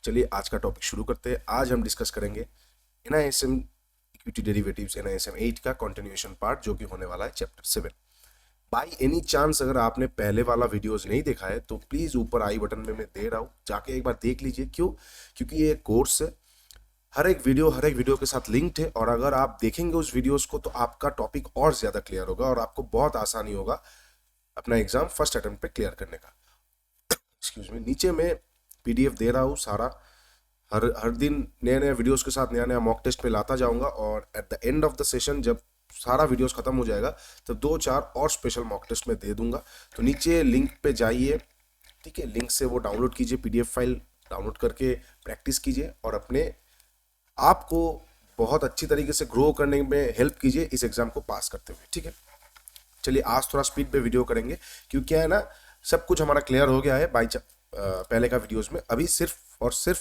चलिए आज का टॉपिक शुरू करते हैं। आज हम डिस्कस करेंगे NISM इक्विटी डेरिवेटिव्स NISM 8 का कंटिन्यूएशन पार्ट जो कि होने वाला है चैप्टर 7। बाय एनी चांस अगर आपने पहले वाला वीडियोस नहीं देखा है तो प्लीज ऊपर आई बटन में मैं दे रहा हूँ, जाके एक बार देख लीजिए। क्यों? क्योंकि ये एक कोर्स है, हर एक वीडियो के साथ लिंक्ड है और अगर आप देखेंगे उस वीडियोस को तो आपका टॉपिक और ज्यादा क्लियर होगा और आपको बहुत आसानी होगा अपना एग्जाम फर्स्ट अटेम्प्ट पे क्लियर करने का। Excuse me. नीचे में PDF दे रहा हूँ सारा, हर दिन नए नए वीडियोस के साथ नया नया मॉक टेस्ट पे लाता जाऊंगा और at the end of the session जब सारा वीडियोस खत्म हो जाएगा तो 2-4 और स्पेशल मॉक टेस्ट में दे दूंगा। तो नीचे लिंक पे जाइए, ठीक है, लिंक से वो डाउनलोड कीजिए, PDF फाइल डाउनलोड करके प्रैक्टिस कीजिए और अपने आप को बहुत अच्छी तरीके से ग्रो करने में हेल्प कीजिए इस एग्जाम को पास करते हुए। ठीक है, चलिए आज थोड़ा स्पीड पे वीडियो करेंगे क्योंकि क्या है ना, सब कुछ हमारा क्लियर हो गया है पहले का वीडियोस में। अभी सिर्फ और सिर्फ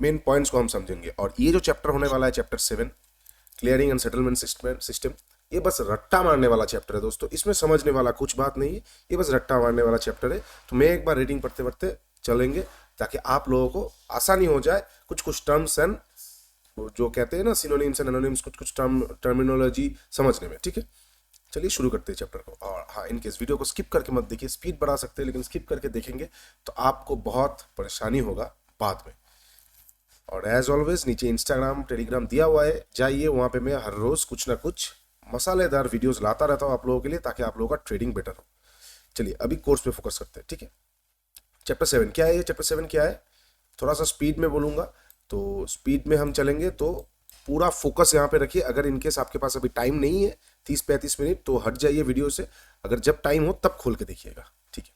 मेन पॉइंट्स को हम समझेंगे और ये जो चैप्टर होने वाला है chapter 7 clearing and settlement system, ये बस रट्टा मारने वाला चैप्टर है दोस्तों। इसमें समझने वाला कुछ बात नहीं है, ये बस रट्टा मारने वाला चैप्टर है। तो मैं एक बार रीडिंग पढ़ते पढ़ते चलेंगे ताकि आप लोगों को आसानी हो जाए कुछ कुछ टर्म्स एंड जो कहते हैं ना सिनोनिम्स एंड एनोनिम्स, कुछ कुछ टर्मिनोलॉजी समझने में। ठीक है, चलिए शुरू करते हैं चैप्टर को। और हाँ, इनकेस वीडियो को स्किप करके मत देखिए, स्पीड बढ़ा सकते हैं लेकिन स्किप करके देखेंगे तो आपको बहुत परेशानी होगा बाद में। और एज ऑलवेज नीचे इंस्टाग्राम टेलीग्राम दिया हुआ है, जाइए वहाँ पे मैं हर रोज कुछ ना कुछ मसालेदार वीडियोस लाता रहता हूँ आप लोगों के लिए ताकि आप लोगों का ट्रेडिंग बेटर हो। चलिए अभी कोर्स पे फोकस करते हैं। ठीक है, चैप्टर 7 क्या है? ये चैप्टर 7 क्या है, थोड़ा सा स्पीड में बोलूंगा तो स्पीड में हम चलेंगे तो पूरा फोकस यहाँ पे रखिए। अगर इनकेस आपके पास अभी टाइम नहीं है 30-35 मिनट तो हट जाइए वीडियो से, अगर जब टाइम हो तब खोल के देखिएगा। ठीक है,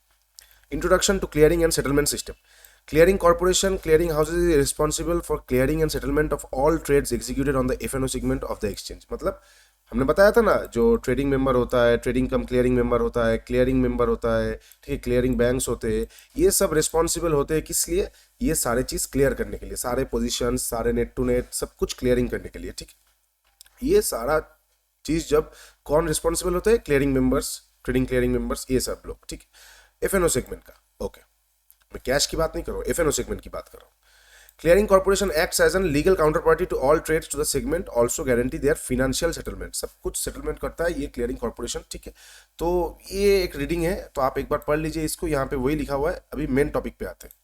introduction to clearing and settlement system. Clearing corporation clearing houses is responsible for clearing and settlement of all trades executed on the FNO segment of the exchange. मतलब हमने बताया था ना, जो ट्रेडिंग मेंबर होता है, ट्रेडिंग कम क्लियरिंग मेंबर होता है, क्लियरिंग मेंबर होता है, ठीक है, क्लियरिंग बैंक्स होते हैं, ये सब रिस्पॉन्सिबल होते हैं किस लिए? ये सारे चीज क्लियर करने के लिए, सारे पोजीशंस, सारे नेट टू नेट सब कुछ क्लियरिंग करने के लिए। ठीक है, ये सारा चीज जब कौन रिस्पॉन्सिबल होते हैं? Clearing members, trading clearing members, ये सब लोग। ठीक है, FNO सेगमेंट का। ओके, मैं कैश की बात नहीं कर रहा हूँ, FNO सेगमेंट की बात कर रहा हूँ। Clearing corporation acts as a legal counter party to all trades to the segment, also guarantee their financial settlement. सब कुछ सेटलमेंट करता है ये क्लियरिंग कॉर्पोरेशन। ठीक है, तो ये एक रीडिंग है तो आप एक बार पढ़ लीजिए इसको, यहाँ पे वही लिखा हुआ है। अभी मेन टॉपिक पे आते हैं,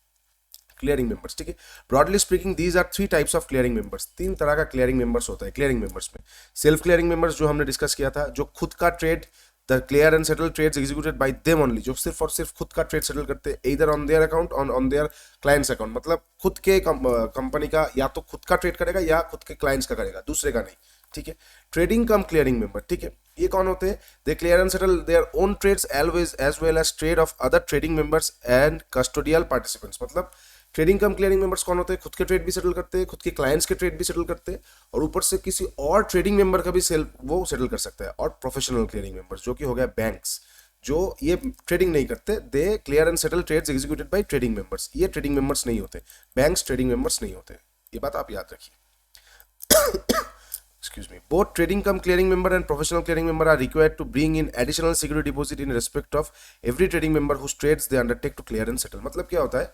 क्लियरिंग मेंबर्स। ठीक है, broadly speaking these are 3 types of clearing members. 3 तरह का क्लियरिंग मेंबर्स होता है क्लियरिंग मेंबर्स में। सेल्फ क्लियरिंग मेंबर्स जो हमने डिस्कस किया था, जो खुद का trade the clear and settle trades executed by them only, जो सिर्फ और सिर्फ खुद का ट्रेड सेटल करते हैं इधर on their account on their clients account. मतलब खुद के कंपनी का या तो खुद का ट्रेड करेगा या खुद के क्लाइंट्स का करेगा, दूसरे का नहीं। ठीक है, ट्रेडिंग कम क्लियरिंग मेंबर। ठीक है, ये कौन होते हैं? They clear and settle their own trades always as well as trade of other trading members and custodial participants. मतलब ट्रेडिंग कम क्लियरिंग मेंबर्स कौन होते हैं? खुद के ट्रेड भी सेटल करते हैं, खुद के क्लाइंट्स के ट्रेड भी सेटल करते हैं और ऊपर से किसी और ट्रेडिंग मेंबर का भी वो सेटल कर सकता है। और प्रोफेशनल क्लियरिंग मेंबर्स जो कि हो गया बैंक्स, जो ये ट्रेडिंग नहीं करते, they clear and settle trades executed by trading members. ये ट्रेडिंग मेंबर्स नहीं होते, बैंक्स ट्रेडिंग मेंबर्स नहीं होते, ये बात आप याद रखिए। Excuse me. Both trading cum clearing member and professional clearing member are required to bring in additional security deposit in respect of every trading member whose trades they undertake to clear and settle। मतलब क्या होता है,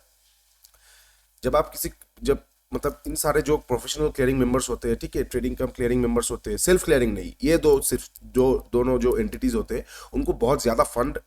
जब मतलब इन सारे जो professional clearing members होते हैं, ठीक है, ट्रेडिंग कम क्लियरिंग मेंबर्स होते हैं, सेल्फ क्लियरिंग नहीं, ये सिर्फ दोनों जो एंटिटीज होते हैं उनको बहुत ज्यादा फंड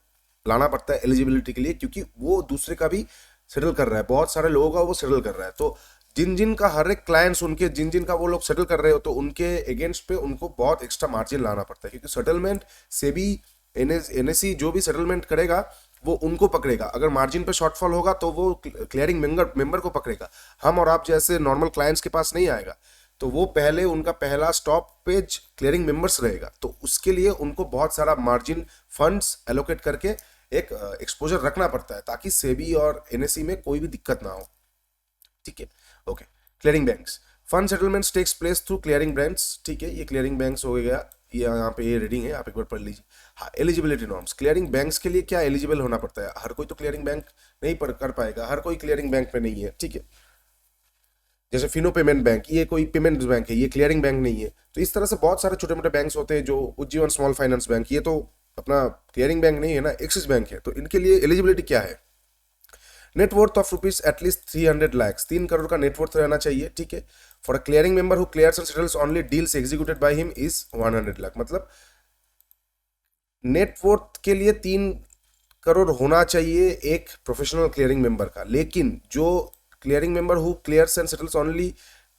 लाना पड़ता है एलिजिबिलिटी के लिए, क्योंकि वो दूसरे का भी सेटल कर रहा है, बहुत सारे लोगों का वो सेटल कर रहा है। तो जिन का हर एक क्लाइंट्स उनके जिन का वो लोग सेटल कर रहे हो तो उनके अगेंस्ट पे उनको बहुत एक्स्ट्रा मार्जिन लाना पड़ता है, क्योंकि सेटलमेंट से भी NSE जो भी सेटलमेंट करेगा वो उनको पकड़ेगा। अगर मार्जिन पे शॉर्टफॉल होगा तो वो क्लियरिंग मेंबर को पकड़ेगा, हम और आप जैसे नॉर्मल क्लाइंट्स के पास नहीं आएगा। तो वो पहले उनका पहला स्टॉप पेज क्लियरिंग मेंबर्स रहेगा, तो उसके लिए उनको बहुत सारा मार्जिन फंड्स एलोकेट करके एक एक्सपोजर रखना पड़ता है ताकि सेबी और NSE में कोई भी दिक्कत ना हो। ठीक है, okay. Clearing banks, fund settlements takes place through clearing banks. ठीक है, ये क्लियरिंग बैंक्स हो गया, ये यहाँ पे ये रीडिंग है, आप एक बार पढ़ लीजिए। हाँ, एलिजिबिलिटी नॉर्म्स, क्लियरिंग बैंक्स के लिए क्या एलिजिबल होना पड़ता है? हर कोई तो क्लियरिंग बैंक नहीं कर पाएगा, हर कोई क्लियरिंग बैंक में नहीं है। ठीक है, जैसे फिनो पेमेंट बैंक, ये कोई पेमेंट बैंक है, ये क्लियरिंग बैंक नहीं है। तो इस तरह से बहुत सारे छोटे मोटे बैंक्स होते हैं, जो उज्जीवन स्मॉल फाइनेंस बैंक, ये तो अपना क्लियरिंग बैंक नहीं है ना, एक्सिस बैंक है। तो इनके लिए एलिजिबिलिटी क्या है? Net worth of rupees at least 300 lakhs, 3 crore का नेटवर्थ रहना चाहिए, ठीक है। For a clearing member who clears and settles only deals executed by him is 100 lakh. मतलब नेटवर्थ के लिए 3 करोड़ होना चाहिए एक प्रोफेशनल क्लियरिंग मेंबर का, लेकिन जो clearing member who clears and settles only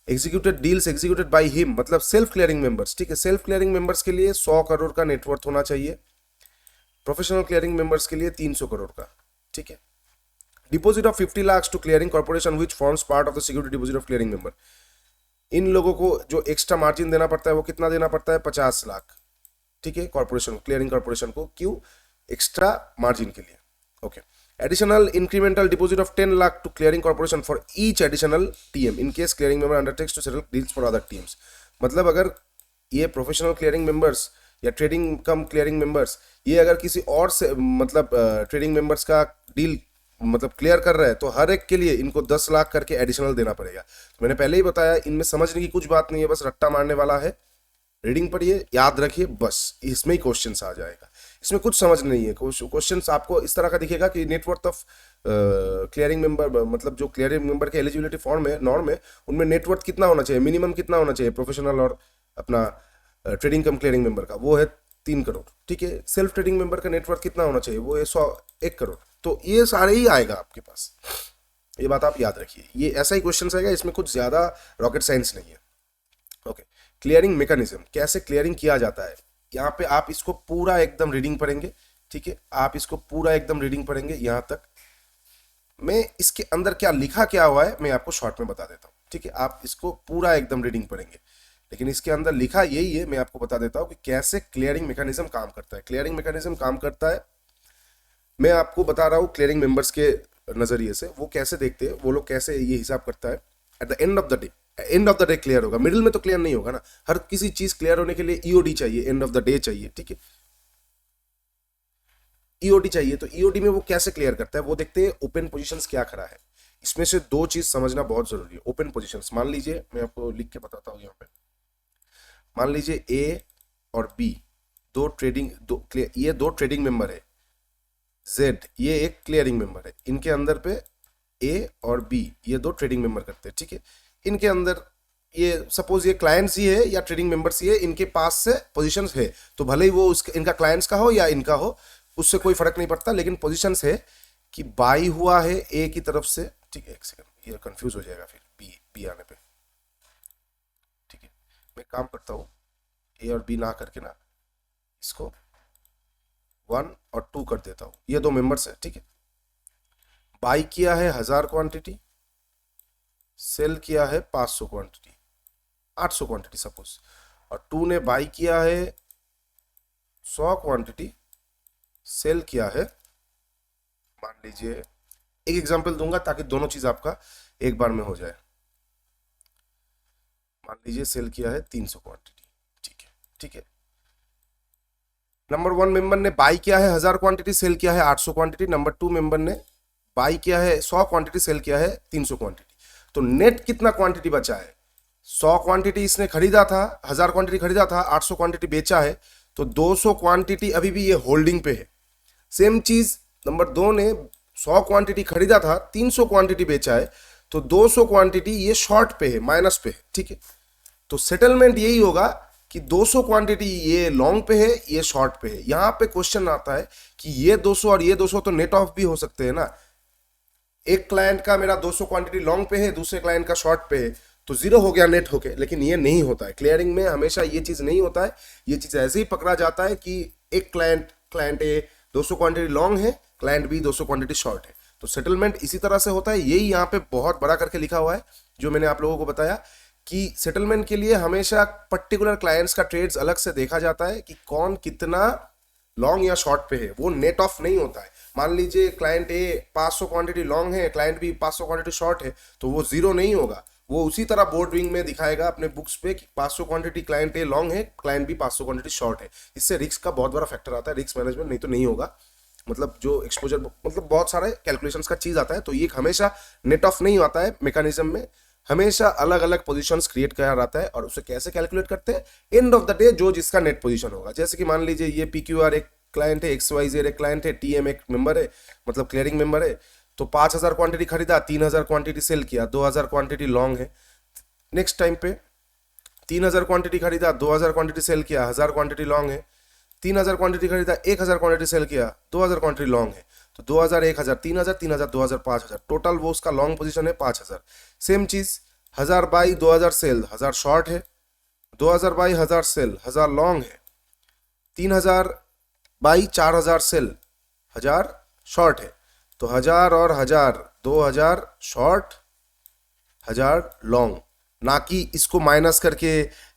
executed deals executed by him, मतलब सेल्फ क्लियरिंग मेंबर्स, ठीक है। सेल्फ क्लियरिंग मेंबर्स के लिए 100 करोड़ का नेटवर्थ होना चाहिए, प्रोफेशनल क्लियरिंग मेंबर्स के लिए 300 करोड़ का, ठीक है। Deposit of 50 lakhs to clearing corporation which forms part of the security deposit of clearing member. इन लोगों को जो एक्स्ट्रा मार्जिन देना पड़ता है वो कितना देना पड़ता है, 50 लाख, ठीक है। कॉर्पोरेशन, क्लियरिंग कॉर्पोरेशन को, क्यों, एक्स्ट्रा मार्जिन के लिए, okay. Additional incremental deposit of 10 lakh to clearing corporation for each additional TM in case clearing member undertakes to settle deals for other teams. मतलब अगर ये प्रोफेशनल क्लियरिंग मेंबर्स या trading cum clearing members ये अगर किसी और से मतलब ट्रेडिंग मेंबर्स का डील मतलब क्लियर कर रहा है तो हर एक के लिए इनको 10 लाख करके एडिशनल देना पड़ेगा। तो मैंने पहले ही बताया इनमें समझने की कुछ बात नहीं है, बस रट्टा मारने वाला है। रीडिंग पढ़िए, याद रखिए, बस इसमें ही क्वेश्चन आ जाएगा। इसमें कुछ समझ नहीं है। क्वेश्चन आपको इस तरह का दिखेगा कि नेटवर्थ ऑफ क्लियरिंग मेंबर, मतलब जो क्लियरिंग मेंबर के एलिजिबिलिटी फॉर्म है, नॉर्म है, उनमें नेटवर्थ कितना होना चाहिए, मिनिमम कितना होना चाहिए प्रोफेशनल और अपना ट्रेडिंग कम क्लियरिंग मेंबर का, वो है 3 करोड़, ठीक है। सेल्फ ट्रेडिंग मेंबर का नेटवर्थ कितना होना चाहिए, वो है 1 करोड़। तो ये सारे ही आएगा आपके पास, ये बात आप याद रखिए। ये ऐसा ही क्वेश्चन आएगा, इसमें कुछ ज्यादा रॉकेट साइंस नहीं है, ओके। क्लियरिंग मैकेनिज्म, कैसे क्लियरिंग किया जाता है, यहाँ पे आप इसको पूरा एकदम रीडिंग पढ़ेंगे, ठीक है। आप इसको पूरा एकदम रीडिंग पढ़ेंगे यहाँ तक। मैं इसके अंदर क्या लिखा क्या हुआ है मैं आपको शॉर्ट में बता देता हूँ, ठीक है। आप इसको पूरा एकदम रीडिंग पढ़ेंगे, लेकिन इसके अंदर लिखा यही है। मैं आपको बता देता हूँ कि कैसे क्लियरिंग मैकेनिज्म काम करता है। क्लियरिंग मैकेनिज्म काम करता है, मैं आपको बता रहा हूँ क्लियरिंग मेंबर्स के नजरिए से, वो कैसे देखते हैं, वो लोग कैसे ये हिसाब करता है। At the end of the day, end of the day clear होगा, मिडिल में तो क्लियर नहीं होगा ना। हर किसी चीज क्लियर होने के लिए ईओडी चाहिए, एंड ऑफ द डे चाहिए, ठीक है। ईओडी चाहिए, तो ईओडी में वो कैसे क्लियर करता है वो देखते हैं। ओपन पोजीशंस क्या खड़ा है, इसमें से 2 चीज समझना बहुत जरूरी है। ओपन पोजीशंस, मान लीजिए मैं आपको लिख के बताता हूँ यहाँ पे। मान लीजिए ए और बी ये 2 ट्रेडिंग मेंबर है, जेड ये एक क्लियरिंग मेंबर है। इनके अंदर पे ए और बी ये 2 ट्रेडिंग मेंबर करते हैं, ठीक है। इनके अंदर ये सपोज ये क्लाइंट्स ही है या ट्रेडिंग मेंबर्स ही है, इनके पास से पोजीशंस है, तो भले ही वो उसके इनका क्लाइंट्स का हो या इनका हो, उससे कोई फर्क नहीं पड़ता, लेकिन पोजीशंस है कि बाई हुआ है ए की तरफ से, ठीक है। एक सेकंड, ये कंफ्यूज हो जाएगा फिर बी आने पे, ठीक है। मैं काम करता हूँ, ए और बी ना करके ना इसको 1 और 2 कर देता हूँ। ये 2 मेंबर्स है, ठीक है। बाई किया है 1000 क्वांटिटी, सेल किया है 500 क्वांटिटी, 800 क्वांटिटी सपोज, और 2 ने बाई किया है 100 क्वांटिटी, सेल किया है, मान लीजिए एक एग्जांपल दूंगा ताकि दोनों चीज आपका एक बार में हो जाए। मान लीजिए सेल किया है 300 क्वांटिटी, ठीक है, ठीक है। नंबर 1 मेंबर ने बाई किया है 1000 क्वांटिटी, सेल किया है 800 क्वांटिटी। नंबर 2 मेंबर ने बाई किया है 100 क्वांटिटी, सेल किया है 300 क्वांटिटी। तो नेट कितना क्वांटिटी बचा है, 100 क्वांटिटी इसने खरीदा था, 1000 क्वांटिटी खरीदा था, 800 क्वांटिटी बेचा है, तो 200 क्वांटिटी अभी भी ये होल्डिंग पे है। सेम चीज नंबर 2 ने 100 क्वांटिटी खरीदा था, 300 क्वांटिटी बेचा है, तो 200 क्वांटिटी ये शॉर्ट पे है, माइनस पे है, ठीक है। तो सेटलमेंट यही होगा कि 200 क्वांटिटी ये लॉन्ग पे है, ये शॉर्ट पे है। यहां पे क्वेश्चन आता है कि ये 200 और ये 200 तो नेट ऑफ भी हो सकते हैं ना। एक क्लाइंट का मेरा 200 क्वांटिटी लॉन्ग पे है, दूसरे क्लाइंट का शॉर्ट पे है, तो 0 हो गया नेट हो गया। लेकिन ये नहीं होता है क्लियरिंग में, हमेशा ये चीज नहीं होता है। ये चीज ऐसे ही पकड़ा जाता है कि एक क्लाइंट ए 200 क्वांटिटी लॉन्ग है, क्लाइंट बी 200 क्वांटिटी शॉर्ट है, तो सेटलमेंट इसी तरह से होता है। यही यहाँ पे बहुत बड़ा करके लिखा हुआ है जो मैंने आप लोगों को बताया कि सेटलमेंट के लिए हमेशा पर्टिकुलर क्लाइंट्स का ट्रेड्स अलग से देखा जाता है कि कौन कितना लॉन्ग या शॉर्ट पे है, वो नेट ऑफ नहीं होता है। मान लीजिए क्लाइंट ए 500 क्वांटिटी लॉन्ग है, क्लाइंट बी 500 क्वांटिटी शॉर्ट है, तो वो 0 नहीं होगा। वो उसी तरह बोर्ड विंग में दिखाएगा अपने बुक्स पे कि 500 क्वांटिटी क्लाइंट ए लॉन्ग है, क्लाइंट बी 500 क्वांटिटी शॉर्ट है। इससे रिस्क का बहुत बड़ा फैक्टर आता है, रिस्क मैनेजमेंट, नहीं तो नहीं होगा। मतलब जो एक्सपोजर मतलब बहुत सारे कैलकुलेशंस का चीज आता है, तो ये हमेशा नेट ऑफ नहीं आता है। मैकेनिज्म में हमेशा अलग अलग पोजीशंस क्रिएट किया जाता है और उसे कैसे कैलकुलेट करते हैं, एंड ऑफ द डे जो जिसका नेट पोजीशन होगा। जैसे कि मान लीजिए ये PQR एक क्लाइंट है, XYZ एक क्लाइंट है, TM एक मेंबर है, मतलब क्लियरिंग मेंबर है, तो 5000 क्वांटिटी खरीदा, 3000 क्वांटिटी सेल किया, 2000 क्वांटिटी लॉन्ग है। नेक्स्ट टाइम पे 3000 क्वांटिटी खरीदा, 2000 क्वांटिटी सेल किया, 1000 क्वांटिटी लॉन्ग है। 3000 क्वांटिटी खरीदा, 1000 क्वांटिटी सेल किया, 2000 क्वांटिटी लॉन्ग है। तो 2000, 1000, 3000, 3000, 2000, 5000, टोटल वो उसका लॉन्ग पोजीशन है 5000। सेम चीज 1000 बाई 2000 सेल, 1000 शॉर्ट है, 2000 बाई 1000 सेल, 1000 लॉन्ग है, 3000 बाई 4000 सेल, 1000 शॉर्ट है। तो 1000 और 1000, 2000 शॉर्ट, 1000 लॉन्ग, ना कि इसको माइनस करके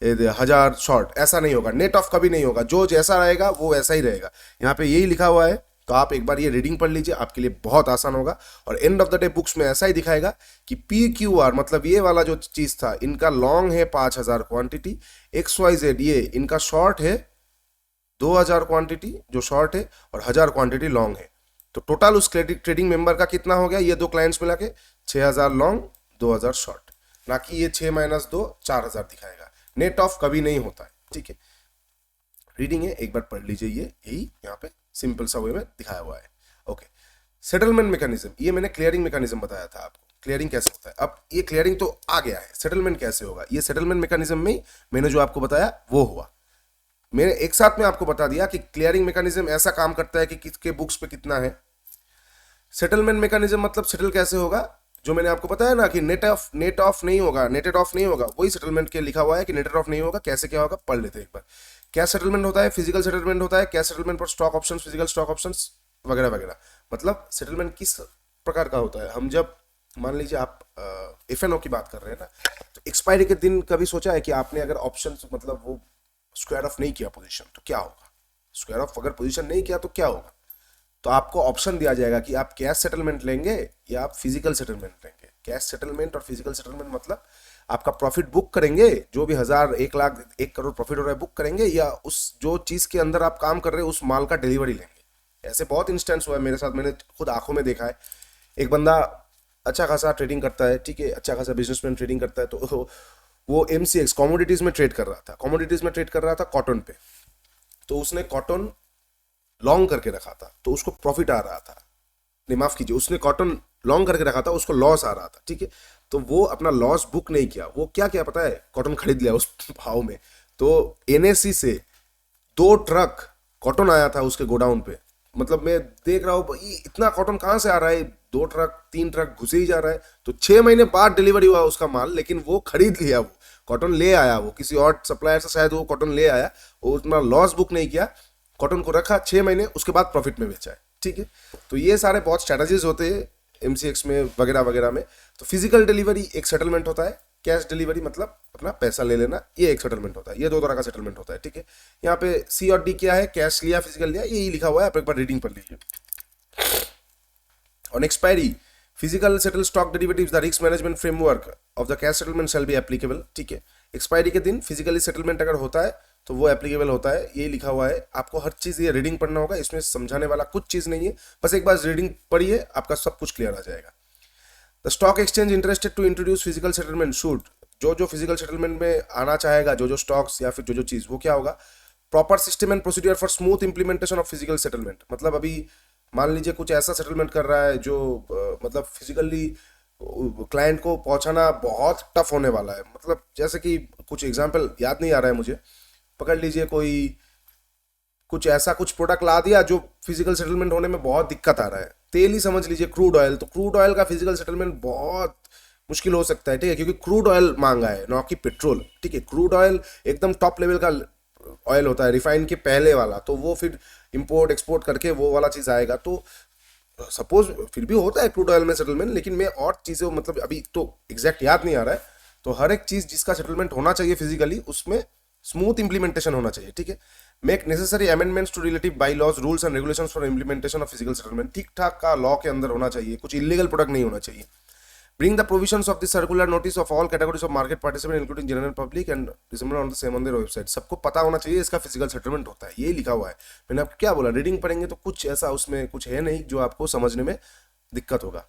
1000 शॉर्ट, ऐसा नहीं होगा। नेट ऑफ कभी नहीं होगा, जो जैसा रहेगा वो वैसा ही रहेगा। यहाँ पे यही लिखा हुआ है, तो आप एक बार ये रीडिंग पढ़ लीजिए, आपके लिए बहुत आसान होगा। और end of the day books में ऐसा ही दिखाएगा कि PQR मतलब ये वाला जो चीज था, इनका लॉन्ग है 5000 क्वांटिटी, XYZ ये इनका शॉर्ट है 2000 क्वांटिटी जो शॉर्ट है, और 1000 क्वांटिटी लॉन्ग है। तो टोटल उस ट्रेडिंग मेंबर का कितना हो गया, ये दो क्लाइंट्स मिला के 6000 लॉन्ग 2000 शॉर्ट, ना कि ये 6 - 2 4000 दिखाएगा। नेट ऑफ कभी नहीं होता है, ठीक है। रीडिंग है, एक बार पढ़ लीजिए, ये यही यहाँ पे सिंपल सा वे में दिखाया हुआ है। ओके, सेटलमेंट मैकेनिज्म, ये मैंने क्लियरिंग मैकेनिज्म बताया था आपको, क्लियरिंग कैसे होता है। अब ये क्लियरिंग तो आ गया है, सेटलमेंट कैसे होगा, ये सेटलमेंट मैकेनिज्म में मैंने जो आपको बताया वो हुआ। मैंने एक साथ में आपको बता दिया कि क्लियरिंग मैकेनिज्म ऐसा काम करता है कि किसके बुक्स पे कितना है। सेटलमेंट मैकेनिज्म मतलब सेटल कैसे होगा, जो मैंने आपको बताया ना कि नेट ऑफ नहीं होगा, नेटेड ऑफ नहीं होगा, वही सेटलमेंट के लिखा हुआ है कि नेटेड ऑफ नहीं होगा। कैसे क्या होगा पढ़ लेते हैं एक बार। क्या सेटलमेंट होता है, फिजिकल सेटलमेंट होता है, कैश सेटलमेंट पर stock options, physical stock options वगैरह वगैरह। मतलब सेटलमेंट किस प्रकार का होता है, हम जब मान लीजिए आप FNO की बात कर रहे हैं ना, तो एक्सपायरी के दिन कभी सोचा है कि आपने अगर ऑप्शन मतलब वो स्क्वायर ऑफ नहीं किया पोजीशन तो क्या होगा, स्क्वायर ऑफ अगर पोजीशन नहीं किया तो क्या होगा। तो आपको ऑप्शन दिया जाएगा कि आप कैश सेटलमेंट लेंगे या आप फिजिकल सेटलमेंट लेंगे। कैश सेटलमेंट और फिजिकल सेटलमेंट मतलब आपका प्रॉफिट बुक करेंगे, जो भी 1000, 1 लाख, 1 करोड़ प्रॉफिट हो रहा है बुक करेंगे, या उस जो चीज के अंदर आप काम कर रहे हैं उस माल का डिलीवरी लेंगे। ऐसे बहुत इंस्टेंस हुआ है मेरे साथ, मैंने खुद आंखों में देखा है। एक बंदा अच्छा खासा ट्रेडिंग करता है, ठीक है, अच्छा खासा बिजनेसमैन ट्रेडिंग करता है, तो वो MCX कमोडिटीज में ट्रेड कर रहा था, कमोडिटीज में ट्रेड कर रहा था कॉटन पे। तो उसने कॉटन लॉन्ग करके रखा था, तो उसको प्रॉफिट आ रहा था, नहीं माफ कीजिए, उसने कॉटन लॉन्ग करके रखा था, उसको लॉस आ रहा था, ठीक है। तो वो अपना लॉस बुक नहीं किया, वो क्या किया पता है, कॉटन खरीद लिया उस भाव में। तो NSE से 2 ट्रक कॉटन आया था उसके गोडाउन पे। मतलब मैं देख रहा हूँ इतना कॉटन कहाँ से आ रहा है, 2 ट्रक 3 ट्रक घुसे ही जा रहा है। तो 6 महीने बाद डिलीवरी हुआ उसका माल, लेकिन वो खरीद लिया, वो कॉटन ले आया, वो किसी और सप्लायर से शायद वो कॉटन ले आया, वो उतना लॉस बुक नहीं किया, कॉटन को रखा 6 महीने, उसके बाद प्रॉफिट में बेचा है, ठीक है। तो ये सारे बहुत स्ट्रेटजीज होते हैं MCX में वगैरह वगैरह में। तो फिजिकल डिलीवरी एक सेटलमेंट होता है, कैश डिलीवरी मतलब अपना पैसा ले लेना, ये एक सेटलमेंट होता है। ये 2 तरह का सेटलमेंट होता है, ठीक है। यहाँ पे C और D क्या है, कैश लिया फिजिकल लिया, यही लिखा हुआ है, आप एक बार रीडिंग पढ़ लीजिए। On expiry physical settle stock derivatives, the risk management framework of the cash settlement shall be applicable, ठीक है। एक्सपायरी के दिन फिजिकली सेटलमेंट अगर होता है तो वो एप्लीकेबल होता है, ये लिखा हुआ है। आपको हर चीज ये रीडिंग पढ़ना होगा, इसमें समझाने वाला कुछ चीज नहीं है, बस एक बार रीडिंग पढ़िए, आपका सब कुछ क्लियर आ जाएगा। The stock exchange interested to introduce physical settlement should, जो फिजिकल सेटलमेंट में आना चाहेगा, जो स्टॉक्स या फिर जो चीज, वो क्या होगा, proper system and procedure for smooth implementation of physical settlement. मतलब अभी मान लीजिए कुछ ऐसा सेटलमेंट कर रहा है जो मतलब फिजिकली क्लाइंट को पहुंचाना बहुत टफ होने वाला है। मतलब जैसे कि कुछ एग्जांपल याद नहीं आ रहा है मुझे, पकड़ लीजिए कोई कुछ ऐसा कुछ प्रोडक्ट ला दिया जो फिजिकल सेटलमेंट होने में बहुत दिक्कत आ रहा है। तेल ही समझ लीजिए, क्रूड ऑयल, तो क्रूड ऑयल का फिजिकल सेटलमेंट बहुत मुश्किल हो सकता है, ठीक है, क्योंकि क्रूड ऑयल महंगा है, ना कि पेट्रोल, ठीक है। क्रूड ऑयल एकदम टॉप लेवल का ऑयल होता है, रिफाइन के पहले वाला, तो वो फिर इंपोर्ट एक्सपोर्ट करके वो वाला चीज आएगा। तो सपोज फिर भी होता है क्रूड ऑयल में सेटलमेंट, लेकिन मैं और चीजें मतलब अभी तो एग्जैक्ट याद नहीं आ रहा है। तो हर एक चीज जिसका सेटलमेंट होना चाहिए फिजिकली, उसमें स्मूथ इंप्लीमेंटेशन होना चाहिए, ठीक है। Make necessary amendments to relative bye laws, rules and regulations for implementation of physical settlement, ठीक ठाक का लॉ के अंदर होना चाहिए, कुछ इलीगल प्रोडक्ट नहीं होना चाहिए। Bring the provisions of this circular notice of all categories of market participants including general public and disseminate on the same on their website। सबको पता होना चाहिए इसका फिजिकल सेटलमेंट होता है, ये लिखा हुआ है। मैंने आपको क्या बोला, रीडिंग पढ़ेंगे तो कुछ ऐसा उसमें कुछ है नहीं जो आपको समझने में दिक्कत होगा।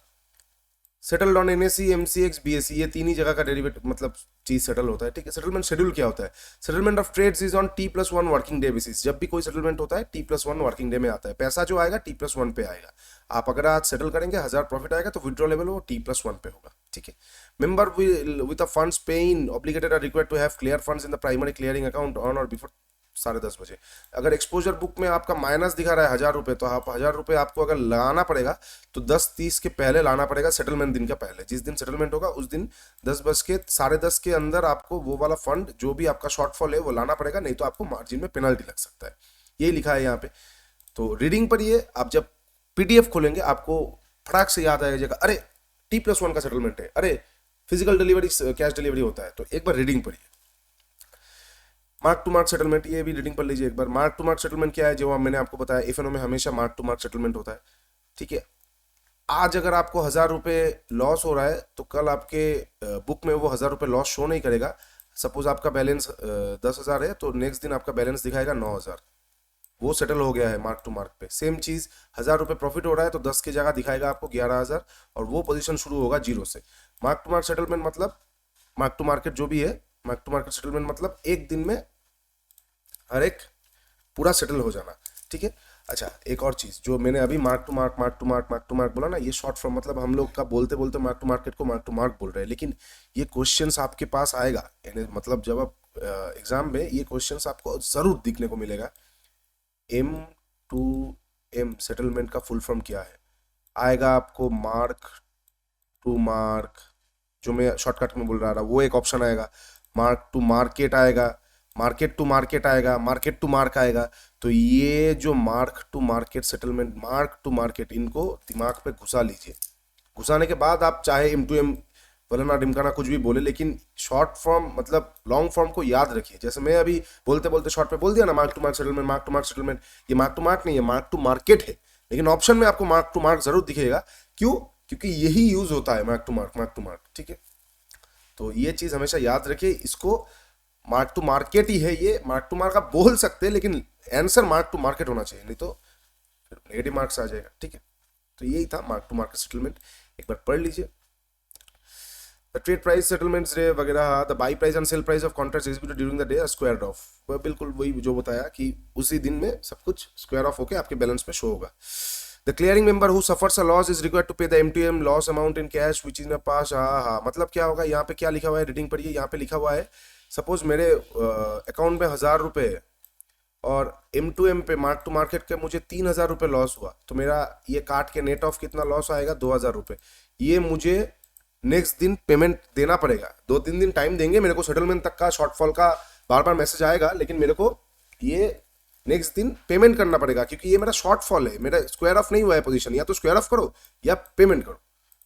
Settled on NSE, MCX, BSE, ये 3 ही जगह का डेरिवेटिव मतलब चीज सेटल होता है, ठीक है। सेटलमेंट शेड्यूल क्या होता है, settlement of trades is on T+1 working day basis. जब भी कोई सेटलमेंट होता है T+1 वर्किंग डे में आता है, पैसा जो आएगा T+1 पे आएगा। आप अगर आज सेटल करेंगे 1000 प्रॉफिट आएगा तो विड्रॉ लेवल वो T+1 पे होगा, ठीक है। Member with the funds paying obligated are required to have clear funds in the primary clearing account on और बिफोर 10:30 बजे। अगर एक्सपोजर बुक में आपका माइनस दिखा रहा है 1000 रुपये, तो आप 1000 रुपये आपको अगर लगाना पड़ेगा तो 10:30 के पहले लाना पड़ेगा, सेटलमेंट दिन का पहले। जिस दिन सेटलमेंट होगा उस दिन 10:10 के अंदर आपको वो वाला फंड जो भी आपका शॉर्टफॉल है वो लाना पड़ेगा, नहीं तो आपको मार्जिन में पेनल्टी लग सकता है। यही लिखा है यहाँ पे। तो रीडिंग पर ये आप जब PDF खोलेंगे आपको फटाक से याद आ जाएगा, अरे T+1 का सेटलमेंट है, अरे फिजिकल डिलीवरी कैश डिलीवरी होता है। तो एक बार रीडिंग पढ़िए। मार्क टू मार्क सेटलमेंट, ये भी रीडिंग पर लीजिए एक बार। मार्क टू मार्क सेटलमेंट क्या है, जो मैंने आपको बताया F&O में हमेशा मार्क टू मार्क सेटलमेंट होता है, ठीक है। आज अगर आपको 1000 रुपये लॉस हो रहा है तो कल आपके बुक में वो 1000 रुपये लॉस शो नहीं करेगा। सपोज आपका बैलेंस 10,000 है तो नेक्स्ट दिन आपका बैलेंस दिखाएगा 9,000, वो सेटल हो गया है मार्क टू मार्क पे। सेम चीज 1000 रुपये प्रॉफिट हो रहा है तो 10 की जगह दिखाएगा आपको 11,000 और वो पोजीशन शुरू होगा 0 से। मार्क टू मार्क सेटलमेंट मतलब मार्क टू मार्केट जो भी है, मार्क टू मार्केट सेटलमेंट मतलब एक दिन में हर एक पूरा सेटल हो जाना, ठीक है। अच्छा, एक और चीज जो मैंने अभी मार्क टू मार्क बोला ना, ये शॉर्ट फॉर्म मतलब हम लोग का बोलते बोलते मार्क टू मार्केट को मार्क टू मार्क बोल रहे हैं, लेकिन ये क्वेश्चंस आपके पास आएगा, यानी मतलब जब आप एग्जाम में ये क्वेश्चंस आपको जरूर दिखने को मिलेगा। M2M सेटलमेंट का फुल फॉर्म क्या है, आएगा आपको मार्क टू मार्क, जो मैं शॉर्टकट में बोल रहा था वो एक ऑप्शन आएगा, मार्क टू मार्केट आएगा, मार्केट टू मार्केट आएगा, मार्केट टू मार्क आएगा। तो ये जो mark to market settlement, mark to market, इनको दिमाग पे घुसा लीजिए। घुसाने के बाद आप चाहे M2M फलाना ढिमकाना कुछ भी बोले, लेकिन शॉर्ट फॉर्म मतलब लॉन्ग फॉर्म को याद रखिए। जैसे मैं अभी बोलते बोलते शॉर्ट पे बोल दिया ना mark to mark settlement, mark to mark settlement, ये मार्क टू मार्क नहीं है, मार्क टू मार्केट है, लेकिन ऑप्शन में आपको मार्क टू मार्क जरूर दिखेगा। क्यों? क्योंकि यही यूज होता है मार्क टू मार्क, ठीक है। तो ये चीज हमेशा याद रखिए, इसको मार्क टू मार्केट ही है, ये मार्क टू मार्क आप बोल सकते हैं लेकिन आंसर मार्क टू मार्केट होना चाहिए, नहीं तो नेगेटिव मार्क्स आ जाएगा, ठीक है। तो यही था मार्क टू मार्केट सेटलमेंट, एक बार पढ़ लीजिए। द ट्रेड प्राइस सेटलमेंट्स रे वगैरह, the buy price and sell price of contracts executed during the day are squared off, बिल्कुल वही जो बताया कि उसी दिन में सब कुछ स्क्वायर ऑफ होके आपके बैलेंस में शो होगा। The clearing member who suffers a loss is required to pay the M2M loss amount in cash which is in the past। हाँ, मतलब क्या होगा, यहाँ पे क्या लिखा हुआ है, रीडिंग पढ़िए। यहाँ पे लिखा हुआ है, सपोज मेरे अकाउंट में 1000 रुपये है और M2M पे मार्क टू मार्केट के मुझे 3000 रुपये लॉस हुआ, तो मेरा ये काट के नेट ऑफ कितना लॉस आएगा, 2000 रुपये। ये मुझे नेक्स्ट दिन पेमेंट देना पड़ेगा, 2-3 दिन टाइम देंगे मेरे को, सेटलमेंट तक का शॉर्टफॉल का बार बार मैसेज आएगा, लेकिन मेरे को ये नेक्स्ट दिन पेमेंट करना पड़ेगा, क्योंकि ये मेरा शॉर्टफॉल है, मेरा स्क्वायर ऑफ नहीं हुआ है पोजीशन, या तो स्क्वायर ऑफ करो या पेमेंट करो,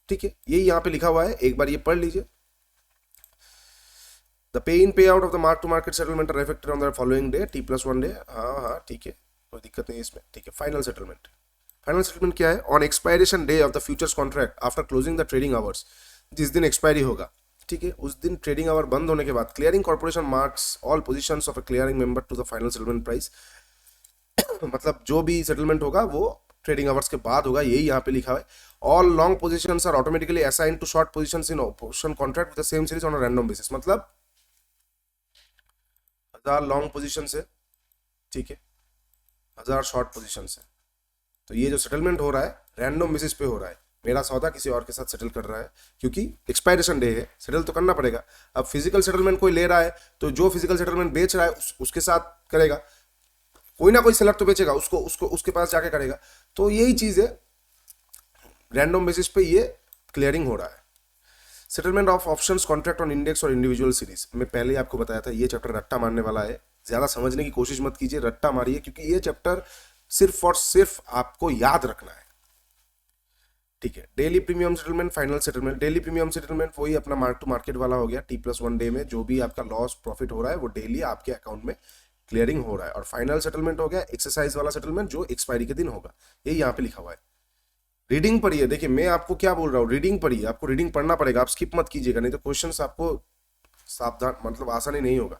ठीक है। यही यहाँ पे लिखा हुआ है, एक बार ये पढ़ लीजिए। The pay in pay out of the mark to market settlement are effected on the following day, T+1 day. हाँ, ठीक है, कोई दिक्कत नहीं है इसमें, ठीक है। फाइनल सेटलमेंट क्या है, on expiration day of the futures contract after closing the trading hours, जिस दिन एक्सपायरी होगा, ठीक है, उस दिन ट्रेडिंग आवर बंद होने के बाद clearing corporation marks all positions of a clearing member to the final settlement price. मतलब जो भी सेटलमेंट होगा वो ट्रेडिंग आवर्स के बाद होगा, यही यहाँ पे लिखा है। All long positions are automatically assign to short positions in option contract with the same series on a random basis. मतलब 1000 लॉन्ग पोजीशन है, ठीक है, 1000 शॉर्ट पोजीशन है, तो ये जो सेटलमेंट हो रहा है रैंडम बेसिस पे हो रहा है, मेरा सौदा किसी और के साथ सेटल कर रहा है, क्योंकि एक्सपायरेशन डे है, सेटल तो करना पड़ेगा। अब फिजिकल सेटलमेंट कोई ले रहा है तो जो फिजिकल सेटलमेंट बेच रहा है उसके साथ करेगा, कोई ना कोई सेलर तो बेचेगा, उसको उसके पास जाके करेगा। तो यही चीज है, रैंडम बेसिस पे ये क्लियरिंग हो रहा है। Settlement of options contract on index और इंडिविजुअल सीरीज, मैं पहले ही आपको बताया था, ये चैप्टर रट्टा मारने वाला है, ज्यादा समझने की कोशिश मत कीजिए, रट्टा मारिए, क्योंकि ये चैप्टर सिर्फ और सिर्फ आपको याद रखना है, ठीक है। Daily premium settlement, final settlement. Daily premium settlement वही अपना मार्क टू मार्केट वाला हो गया, T+1 डे में जो भी आपका लॉस प्रॉफिट हो रहा है वो डेली आपके अकाउंट में क्लियरिंग हो रहा है। और फाइनल सेटलमेंट हो गया एक्सरसाइज वाला सेटलमेंट, जो एक्सपायरी के दिन होगा, यही यहाँ पे लिखा हुआ है। रीडिंग पढ़िए, देखिए मैं आपको क्या बोल रहा हूँ, रीडिंग पढ़िए, आपको रीडिंग पढ़ना पड़ेगा, आप स्किप मत कीजिएगा, नहीं तो क्वेश्चन आपको सावधान मतलब आसानी नहीं होगा।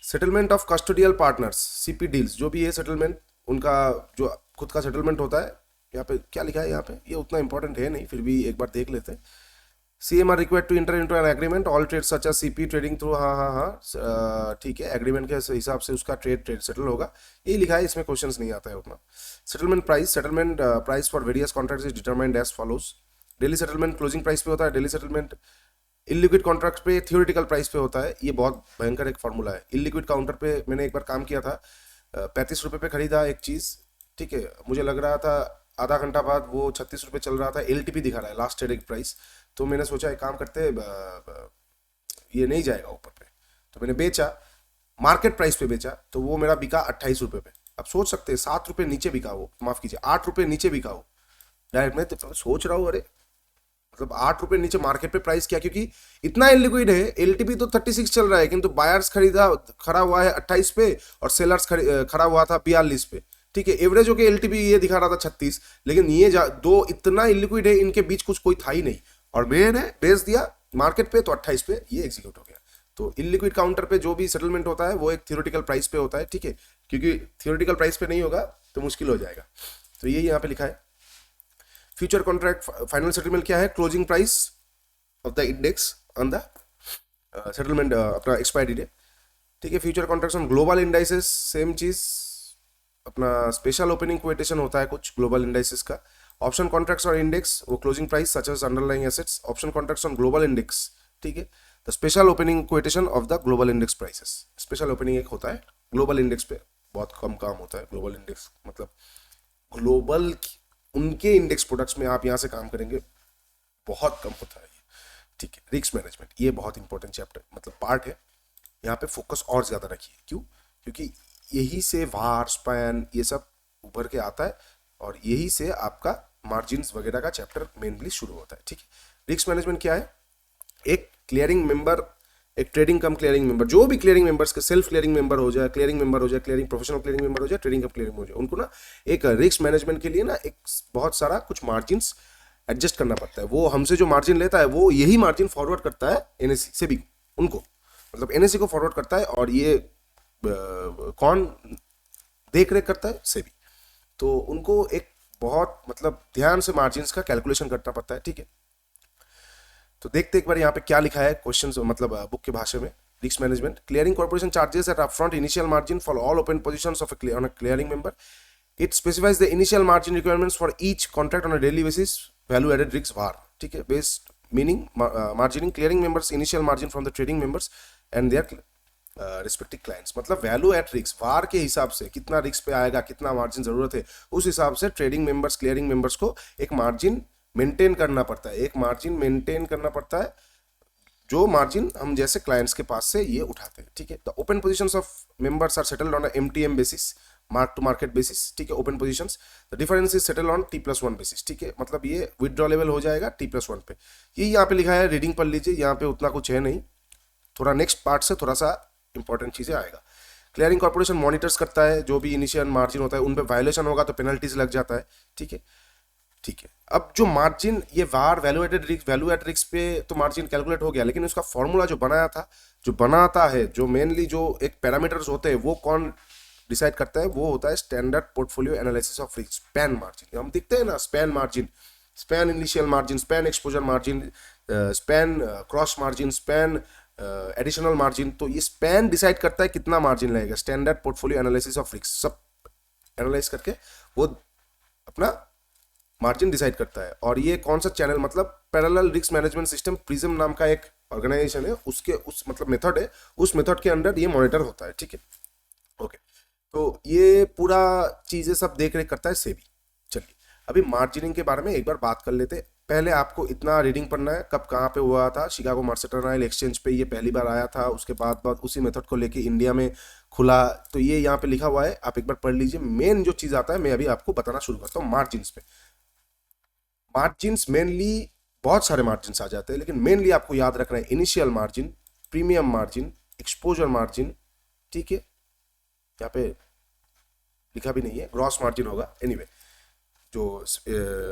Settlement of custodial partners, CP deals, जो भी है सेटलमेंट, उनका जो खुद का सेटलमेंट होता है, यहाँ पे क्या लिखा है, यहाँ पे ये उतना इंपॉर्टेंट है नहीं, फिर भी एक बार देख लेते हैं। CM are required to enter into an agreement all trade such as CP trading through, हाँ हाँ हाँ ठीक है, एग्रीमेंट के हिसाब से उसका ट्रेड सेटल होगा, यही लिखा है, इसमें क्वेश्चंस नहीं आता है उतना। Settlement price for various contracts is determined as follows. Daily settlement closing price पे होता है, डेली सेटलमेंट इलिक्विड कॉन्ट्रैक्ट पे थियोरिटिकल प्राइस पे होता है, ये बहुत भयंकर एक फॉर्मूला है। इलिक्विड काउंटर पे मैंने एक बार काम किया था, 35 रुपये पे खरीदा एक चीज़, ठीक है, मुझे लग रहा था आधा घंटा बाद वो 36 रुपये चल रहा था, LTP दिखा रहा है, लास्ट ट्रेडिंग प्राइस, तो मैंने सोचा एक काम करते ये नहीं जाएगा ऊपर पे, तो मैंने बेचा, मार्केट प्राइस पे बेचा, तो वो मेरा बिका 28 रुपये पे। अब सोच सकते हैं 7 रुपये नीचे बिका वो, माफ कीजिए 8 रुपये नीचे बिका वो डायरेक्ट। मैं तो सोच रहा हूँ अरे मतलब 8 रुपये नीचे मार्केट पे प्राइस किया, क्योंकि इतना इलिक्विड है। LTP तो 36 चल रहा है, किंतु बायर्स खड़ा हुआ है 28 पे और सेलर्स खड़ा हुआ था 42 पे, ठीक है। एवरेज होके LTP ये दिखा रहा था 36, लेकिन ये दो इतना इलिक्विड है, इनके बीच कुछ कोई था ही नहीं, और मैंने बेच दिया मार्केट पे तो 28 पे ये एग्जीक्यूट हो गया। तो इलिक्विड काउंटर पे जो भी सेटलमेंट होता है वो एक थियोरेटिकल प्राइस पे होता है, ठीक है, क्योंकि थियोरेटिकल प्राइस पे नहीं होगा तो मुश्किल हो जाएगा। तो ये यहाँ पे लिखा है। फ्यूचर कॉन्ट्रैक्ट फाइनल सेटलमेंट क्या है, closing price of the index on the settlement अपना एक्सपायरी डेट, ठीक है। Future contracts on global indices same चीज, अपना स्पेशल ओपनिंग क्वेटेशन होता है कुछ ग्लोबल इंडाइसेस का। ऑप्शन कॉन्ट्रैक्ट्स और इंडेक्स वो closing price such as underlying assets. Option contracts on global index, ठीक है, the special opening quotation of the global index prices. Special opening एक होता है ग्लोबल इंडेक्स पे, बहुत कम काम होता है ग्लोबल इंडेक्स, मतलब ग्लोबल उनके इंडेक्स प्रोडक्ट्स में आप यहाँ से काम करेंगे, बहुत कम होता है ये, ठीक है। रिस्क मैनेजमेंट ये बहुत इंपॉर्टेंट चैप्टर मतलब पार्ट है, यहाँ पे फोकस और ज़्यादा रखिए। क्यों? क्योंकि यही से वार स्पैन ये सब उभर के आता है, और यही से आपका मार्जिन्स वगैरह का चैप्टर मेनली शुरू होता है, ठीक है। रिस्क मैनेजमेंट क्या है, एक क्लियरिंग मेंबर, एक ट्रेडिंग कम क्लियरिंग मेंबर, जो भी क्लियरिंग मेंबर्स के सेल्फ क्लियरिंग मेंबर हो जाए, क्लियरिंग मेंबर हो जाए, क्लियरिंग प्रोफेशनल क्लियरिंग मेंबर हो जाए, ट्रेडिंग कम क्लियरिंग हो जाए, उनको ना एक रिस्क मैनेजमेंट के लिए ना एक बहुत सारा कुछ मार्जिन्स एडजस्ट करना पड़ता है। वो हमसे जो मार्जिन लेता है वो यही मार्जिन फॉरवर्ड करता है NSE से भी उनको, मतलब NSE को फॉरवर्ड करता है, और ये कौन देख रेख करता है, सेबी। तो उनको एक बहुत मतलब ध्यान से मार्जिन्स का कैलकुलेशन करना पड़ता है, ठीक है। तो देखते एक बार यहाँ पे क्या लिखा है क्वेश्चन, मतलब बुक के भाषा में। Risk management, clearing corporation charges at upfront initial margin for all open positions of on a clearing member. It specifies the initial margin requirements for each contract on a daily basis, value added risk VAR, ठीक है, based meaning margining clearing members initial margin from the trading members and their respective clients. मतलब value at risk VAR के हिसाब से कितना risk पे आएगा, कितना मार्जिन जरूरत है, उस हिसाब से ट्रेडिंग मेंबर्स क्लियरिंग मेंबर्स को एक मार्जिन मेंटेन करना पड़ता है, एक मार्जिन मेंटेन करना पड़ता है, जो मार्जिन हम जैसे क्लाइंट्स के पास से ये उठाते हैं, ठीक है। The open positions of members are settled on MTM basis, mark to market basis, ठीक है। Open positions the difference is settle on T+1 basis, ठीक है, मतलब ये विथड्रॉलेबल हो जाएगा T+1 पे। ये यहाँ पे लिखा है, रीडिंग पढ़ लीजिए, यहाँ पे उतना कुछ है नहीं, थोड़ा नेक्स्ट पार्ट से थोड़ा सा इंपॉर्टेंट चीजें आएगा। क्लियरिंग कॉर्पोरेशन मॉनिटर्स करता है, जो भी इनिशियल मार्जिन होता है उन पे वायलेशन होगा तो पेनल्टीज लग जाता है, ठीक है, ठीक है। अब जो मार्जिन ये VAR वैल्यू एट रिस्क पे तो मार्जिन कैलकुलेट हो गया, लेकिन उसका फॉर्मूला जो बनाया था, जो बनाता है, जो मेनली जो एक पैरामीटर्स होते हैं वो कौन डिसाइड करता है, वो होता है standard portfolio analysis of risk, span margin. हम दिखते हैं ना, span margin, span initial margin, span exposure margin, span cross margin, span additional margin. तो ये स्पैन डिसाइड करता है कितना मार्जिन लगेगा, standard portfolio analysis of risk सब एनालाइज करके वो अपना मार्जिन डिसाइड करता है। और ये कौन सा चैनल, मतलब parallel risk management system prism नाम का एक ऑर्गेनाइजेशन है, उसके उस मतलब मेथड है, उस मेथड के अंडर ये मॉनिटर होता है, ठीक है, ओके। तो ये पूरा चीजें सब देख रेख करता है सेबी। चलिए अभी मार्जिनिंग के बारे में एक बार बात कर लेते हैं। पहले आपको इतना रीडिंग पढ़ना है, कब कहाँ पे हुआ था, शिकागो मर्केंटाइल एक्सचेंज पे ये पहली बार आया था, उसके बाद उसी मेथड को लेके इंडिया में खुला, तो ये यहाँ पे लिखा हुआ है, आप एक बार पढ़ लीजिए। मेन जो चीज आता है मैं अभी आपको बताना शुरू करता हूँ मार्जिन्स पे। मार्जिन्स मेनली बहुत सारे मार्जिन्स आ जाते हैं, लेकिन मेनली आपको याद रखना है initial margin, premium margin, exposure margin, ठीक है, यहाँ पे लिखा भी नहीं है, ग्रॉस मार्जिन होगा, एनीवे जो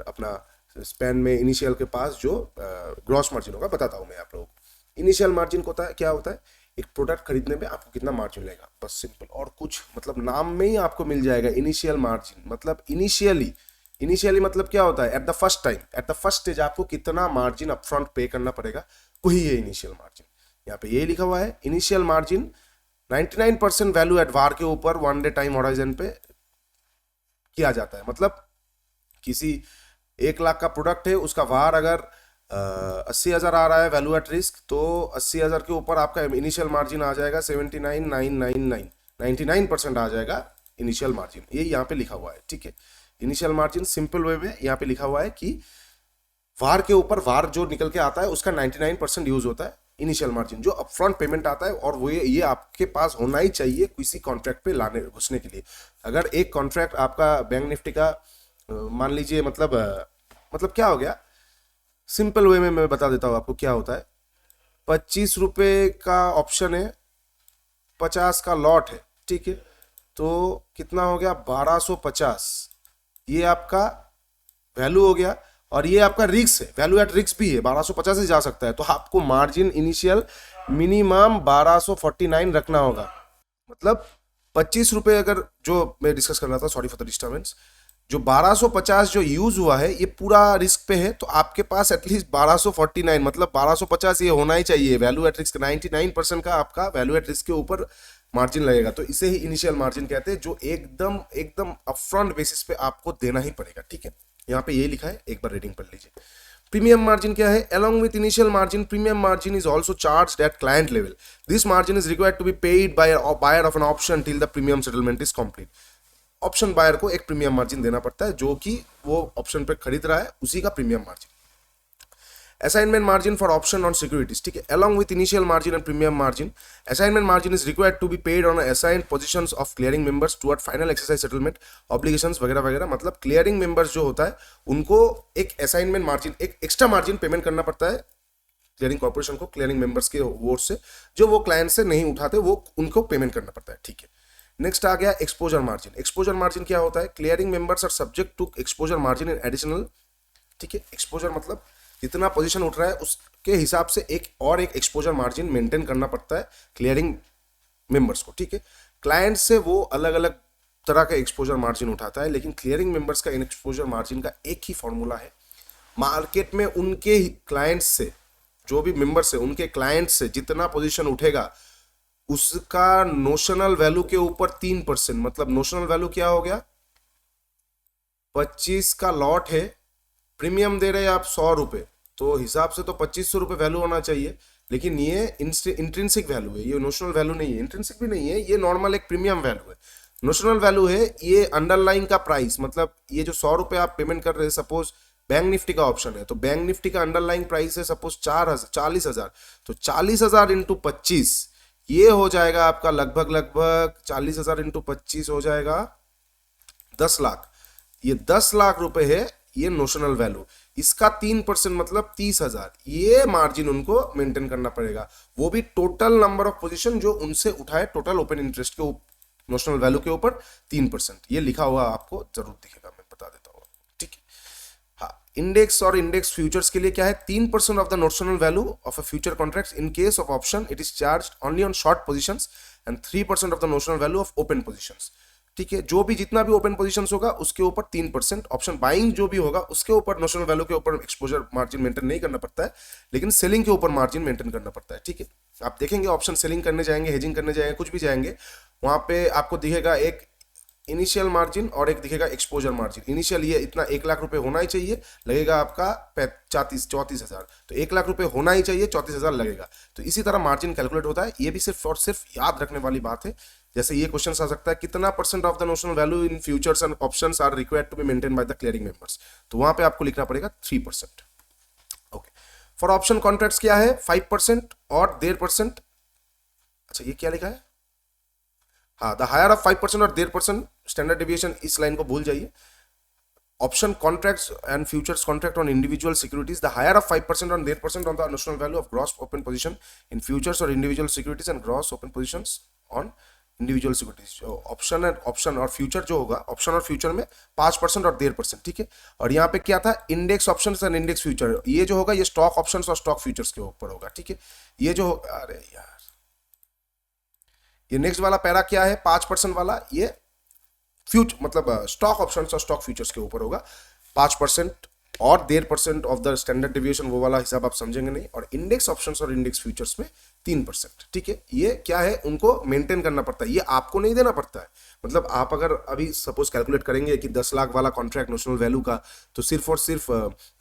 अपना स्पैन में इनिशियल के पास जो ग्रॉस मार्जिन होगा बताता हूँ मैं आप लोगों को। इनिशियल मार्जिन को क्या होता है, एक प्रोडक्ट खरीदने में आपको कितना मार्जिन लगेगा, बस सिंपल, और कुछ मतलब नाम में ही आपको मिल जाएगा इनिशियल मार्जिन, मतलब इनिशियली इनिशियली मतलब क्या होता है, at the first time, at the first stage आपको कितना मार्जिन अपफ्रंट पे करना पड़ेगा, वही है इनिशियल मार्जिन। यहाँ पे यही लिखा हुआ है, initial margin 99% value at war के ऊपर 1 डे टाइम होराइजन पे किया जाता है। मतलब किसी 1 लाख का प्रोडक्ट है, उसका वार अगर 80,000 आ रहा है वैल्यू एट रिस्क, तो 80,000 के ऊपर आपका इनिशियल मार्जिन आ जाएगा 79,999, 99% आ जाएगा इनिशियल मार्जिन। ये यहाँ पे लिखा हुआ है, ठीक है। इनिशियल मार्जिन सिंपल वे में यहाँ पे लिखा हुआ है कि वार के ऊपर वार जो निकल के आता है उसका 99% यूज होता है इनिशियल मार्जिन, जो अपफ्रंट पेमेंट आता है, और वो ये आपके पास होना ही चाहिए किसी कॉन्ट्रैक्ट पे लाने घुसने के लिए। अगर एक कॉन्ट्रैक्ट आपका बैंक निफ्टी का मान लीजिए, मतलब क्या हो गया, सिंपल वे में मैं बता देता हूँ आपको क्या होता है। 25 रुपये का ऑप्शन है, 50 का लॉट है, ठीक है, तो कितना हो गया 1250, ये आपका वैल्यू हो गया, और ये आपका रिस्क है, वैल्यू एट रिस्क भी है, 1250 से जा सकता है। तो आपको मार्जिन इनिशियल मिनिमम 1249 रखना होगा। मतलब 25 रुपये, अगर जो मैं डिस्कस कर रहा था, सॉरी फॉर द डिस्टर्बेंस, जो 1250 जो यूज हुआ है ये पूरा रिस्क पे है, तो आपके पास एटलीस्ट 1249, मतलब 1250 ये होना ही चाहिए वैल्यू एट रिस्क। 99% का आपका वैल्यू एट रिस्क के ऊपर मार्जिन लगेगा, तो इसे ही इनिशियल मार्जिन कहते हैं, जो एकदम एकदम अपफ्रंट बेसिस पे आपको देना ही पड़ेगा, ठीक है। यहाँ पे ये लिखा है, एक बार रीडिंग पढ़ लीजिए। प्रीमियम मार्जिन क्या है? along with initial margin, premium margin is also charged at client level. This margin is required to be paid by a buyer of an option till the premium settlement is complete. Option buyer को एक premium margin देना पड़ता है, जो कि वो option पे खरीद रहा है, उसी का premium margin. Assignment margin for option on securities, ठीक है, along with initial margin and premium margin, assignment margin is required to be paid on assigned positions of clearing members toward final exercise settlement obligations वगैरह वगैरह। मतलब clearing members जो होता है उनको एक असाइनमेंट मार्जिन, एक एक्स्ट्रा मार्जिन पेमेंट करना पड़ता है क्लियरिंग कॉर्पोरेशन को, क्लियरिंग मेंबर्स के वोट से, जो वो क्लाइंट से नहीं उठाते, वो उनको पेमेंट करना पड़ता है, ठीक है। नेक्स्ट आ गया एक्सपोजर मार्जिन। एक्सपोजर मार्जिन क्या होता है? Clearing members are subject to exposure margin in additional, ठीक है। एक्सपोजर मतलब जितना पोजीशन उठ रहा है उसके हिसाब से एक एक्सपोजर मार्जिन मेंटेन करना पड़ता है क्लियरिंग मेंबर्स को, ठीक है। क्लाइंट से वो अलग अलग तरह का एक्सपोजर मार्जिन उठाता है, लेकिन क्लियरिंग मेंबर्स का इन एक्सपोजर मार्जिन का एक ही फॉर्मूला है। मार्केट में उनके क्लाइंट्स से, जो भी मेंबर्स है उनके क्लाइंट से जितना पोजीशन उठेगा उसका नोशनल वैल्यू के ऊपर 3%, मतलब नोशनल वैल्यू क्या हो गया, 25 का लॉट है, प्रीमियम दे रहे हैं आप 100 रुपए, तो हिसाब से तो 2500 रुपए वैल्यू होना चाहिए, लेकिन ये इंट्रिंसिक वैल्यू है, ये नोशनल वैल्यू नहीं है, इंट्रिंसिक भी नहीं है, ये नॉर्मल एक प्रीमियम वैल्यू है। नोशनल वैल्यू है ये अंडरलाइन का प्राइस, मतलब ये जो 100 रुपए आप पेमेंट कर रहे हैं, सपोज बैंक निफ्टी का ऑप्शन है, तो बैंक निफ्टी का अंडरलाइन प्राइस है सपोज 40,000, तो 40,000 इंटू 25, ये हो जाएगा आपका लगभग 40,000 इंटू 25 हो जाएगा 10 लाख। ये 10 लाख रुपए है, ये नोशनल वैल्यू, इसका 3% मतलब 30,000, ये मार्जिन उनको मेंटेन करना पड़ेगा, वो भी टोटल नंबर ऑफ पोजीशन जो उनसे उठाए टोटल ओपन इंटरेस्ट के नोशनल वैल्यू के ऊपर 3%। ये लिखा हुआ आपको जरूर दिखेगा, मैं बता देता हूँ, ठीक है। हाँ, इंडेक्स और इंडेक्स फ्यूचर्स के लिए क्या है? 3% of the notional value of a future contract. In case of option it is charge only on short positions and 3% of the notional value of open positions, ठीक है। जो भी जितना भी ओपन पोजीशंस होगा उसके ऊपर 3%, ऑप्शन बाइंग जो भी होगा उसके ऊपर नोशनल वैल्यू के ऊपर एक्सपोजर मार्जिन मेंटेन नहीं करना पड़ता है, लेकिन सेलिंग के ऊपर मार्जिन मेंटेन करना पड़ता है, ठीक है। आप देखेंगे ऑप्शन सेलिंग करने जाएंगे, हेजिंग करने जाएंगे, कुछ भी जाएंगे, वहां पे आपको दिखेगा एक इनिशियल मार्जिन और एक दिखेगा एक्सपोजर मार्जिन। इनिशियल ये इतना 1 लाख रुपए होना ही चाहिए, लगेगा आपका 34,000, तो 1 लाख रुपए होना ही चाहिए, 34,000 लगेगा। तो इसी तरह मार्जिन कैलकुलेट होता है, ये भी सिर्फ और सिर्फ याद रखने वाली बात है। जैसे ये क्वेश्चन आ सकता है, कितना % of the notional value in futures and options are required to be maintain by the clearing members, तो वहां पे आपको लिखना पड़ेगा 3%। ओके, फॉर ऑप्शन कॉन्ट्रैक्ट्स क्या है? 5% और 1.5%। अच्छा, ये क्या लिखा है? हाँ, द हायर ऑफ 5% और 1.5% स्टैंडर्ड डेविएशन, इस लाइन को भूल जाइए। Option contracts and futures contract on individual securities, the higher of 5% और 1.5% on the notional value of gross open position in futures और individual securities and gross open positions on individual securities. Option और future जो होगा, option और future में 5% और 1.5%, ठीक है। और यहाँ पे क्या था? Index option and index future, ये जो होगा ये स्टॉक ऑप्शन और स्टॉक फ्यूचर्स के ऊपर होगा, ठीक है। ये जो, अरे यार, ये नेक्स्ट वाला पैरा क्या है? 5% वाला, ये फ्यूचर मतलब स्टॉक ऑप्शंस और स्टॉक फ्यूचर्स के ऊपर होगा। 5% और 1.5% ऑफ द स्टैंडर्ड डिविएशन, वो वाला हिसाब आप समझेंगे नहीं। और इंडेक्स ऑप्शंस और इंडेक्स फ्यूचर्स में 3%। ठीक है, ये क्या है, उनको मेंटेन करना पड़ता है, ये आपको नहीं देना पड़ता है। मतलब आप अगर अभी सपोज कैलकुलेट करेंगे कि 10 लाख वाला कॉन्ट्रैक्ट नोशनल वैल्यू का, तो सिर्फ और सिर्फ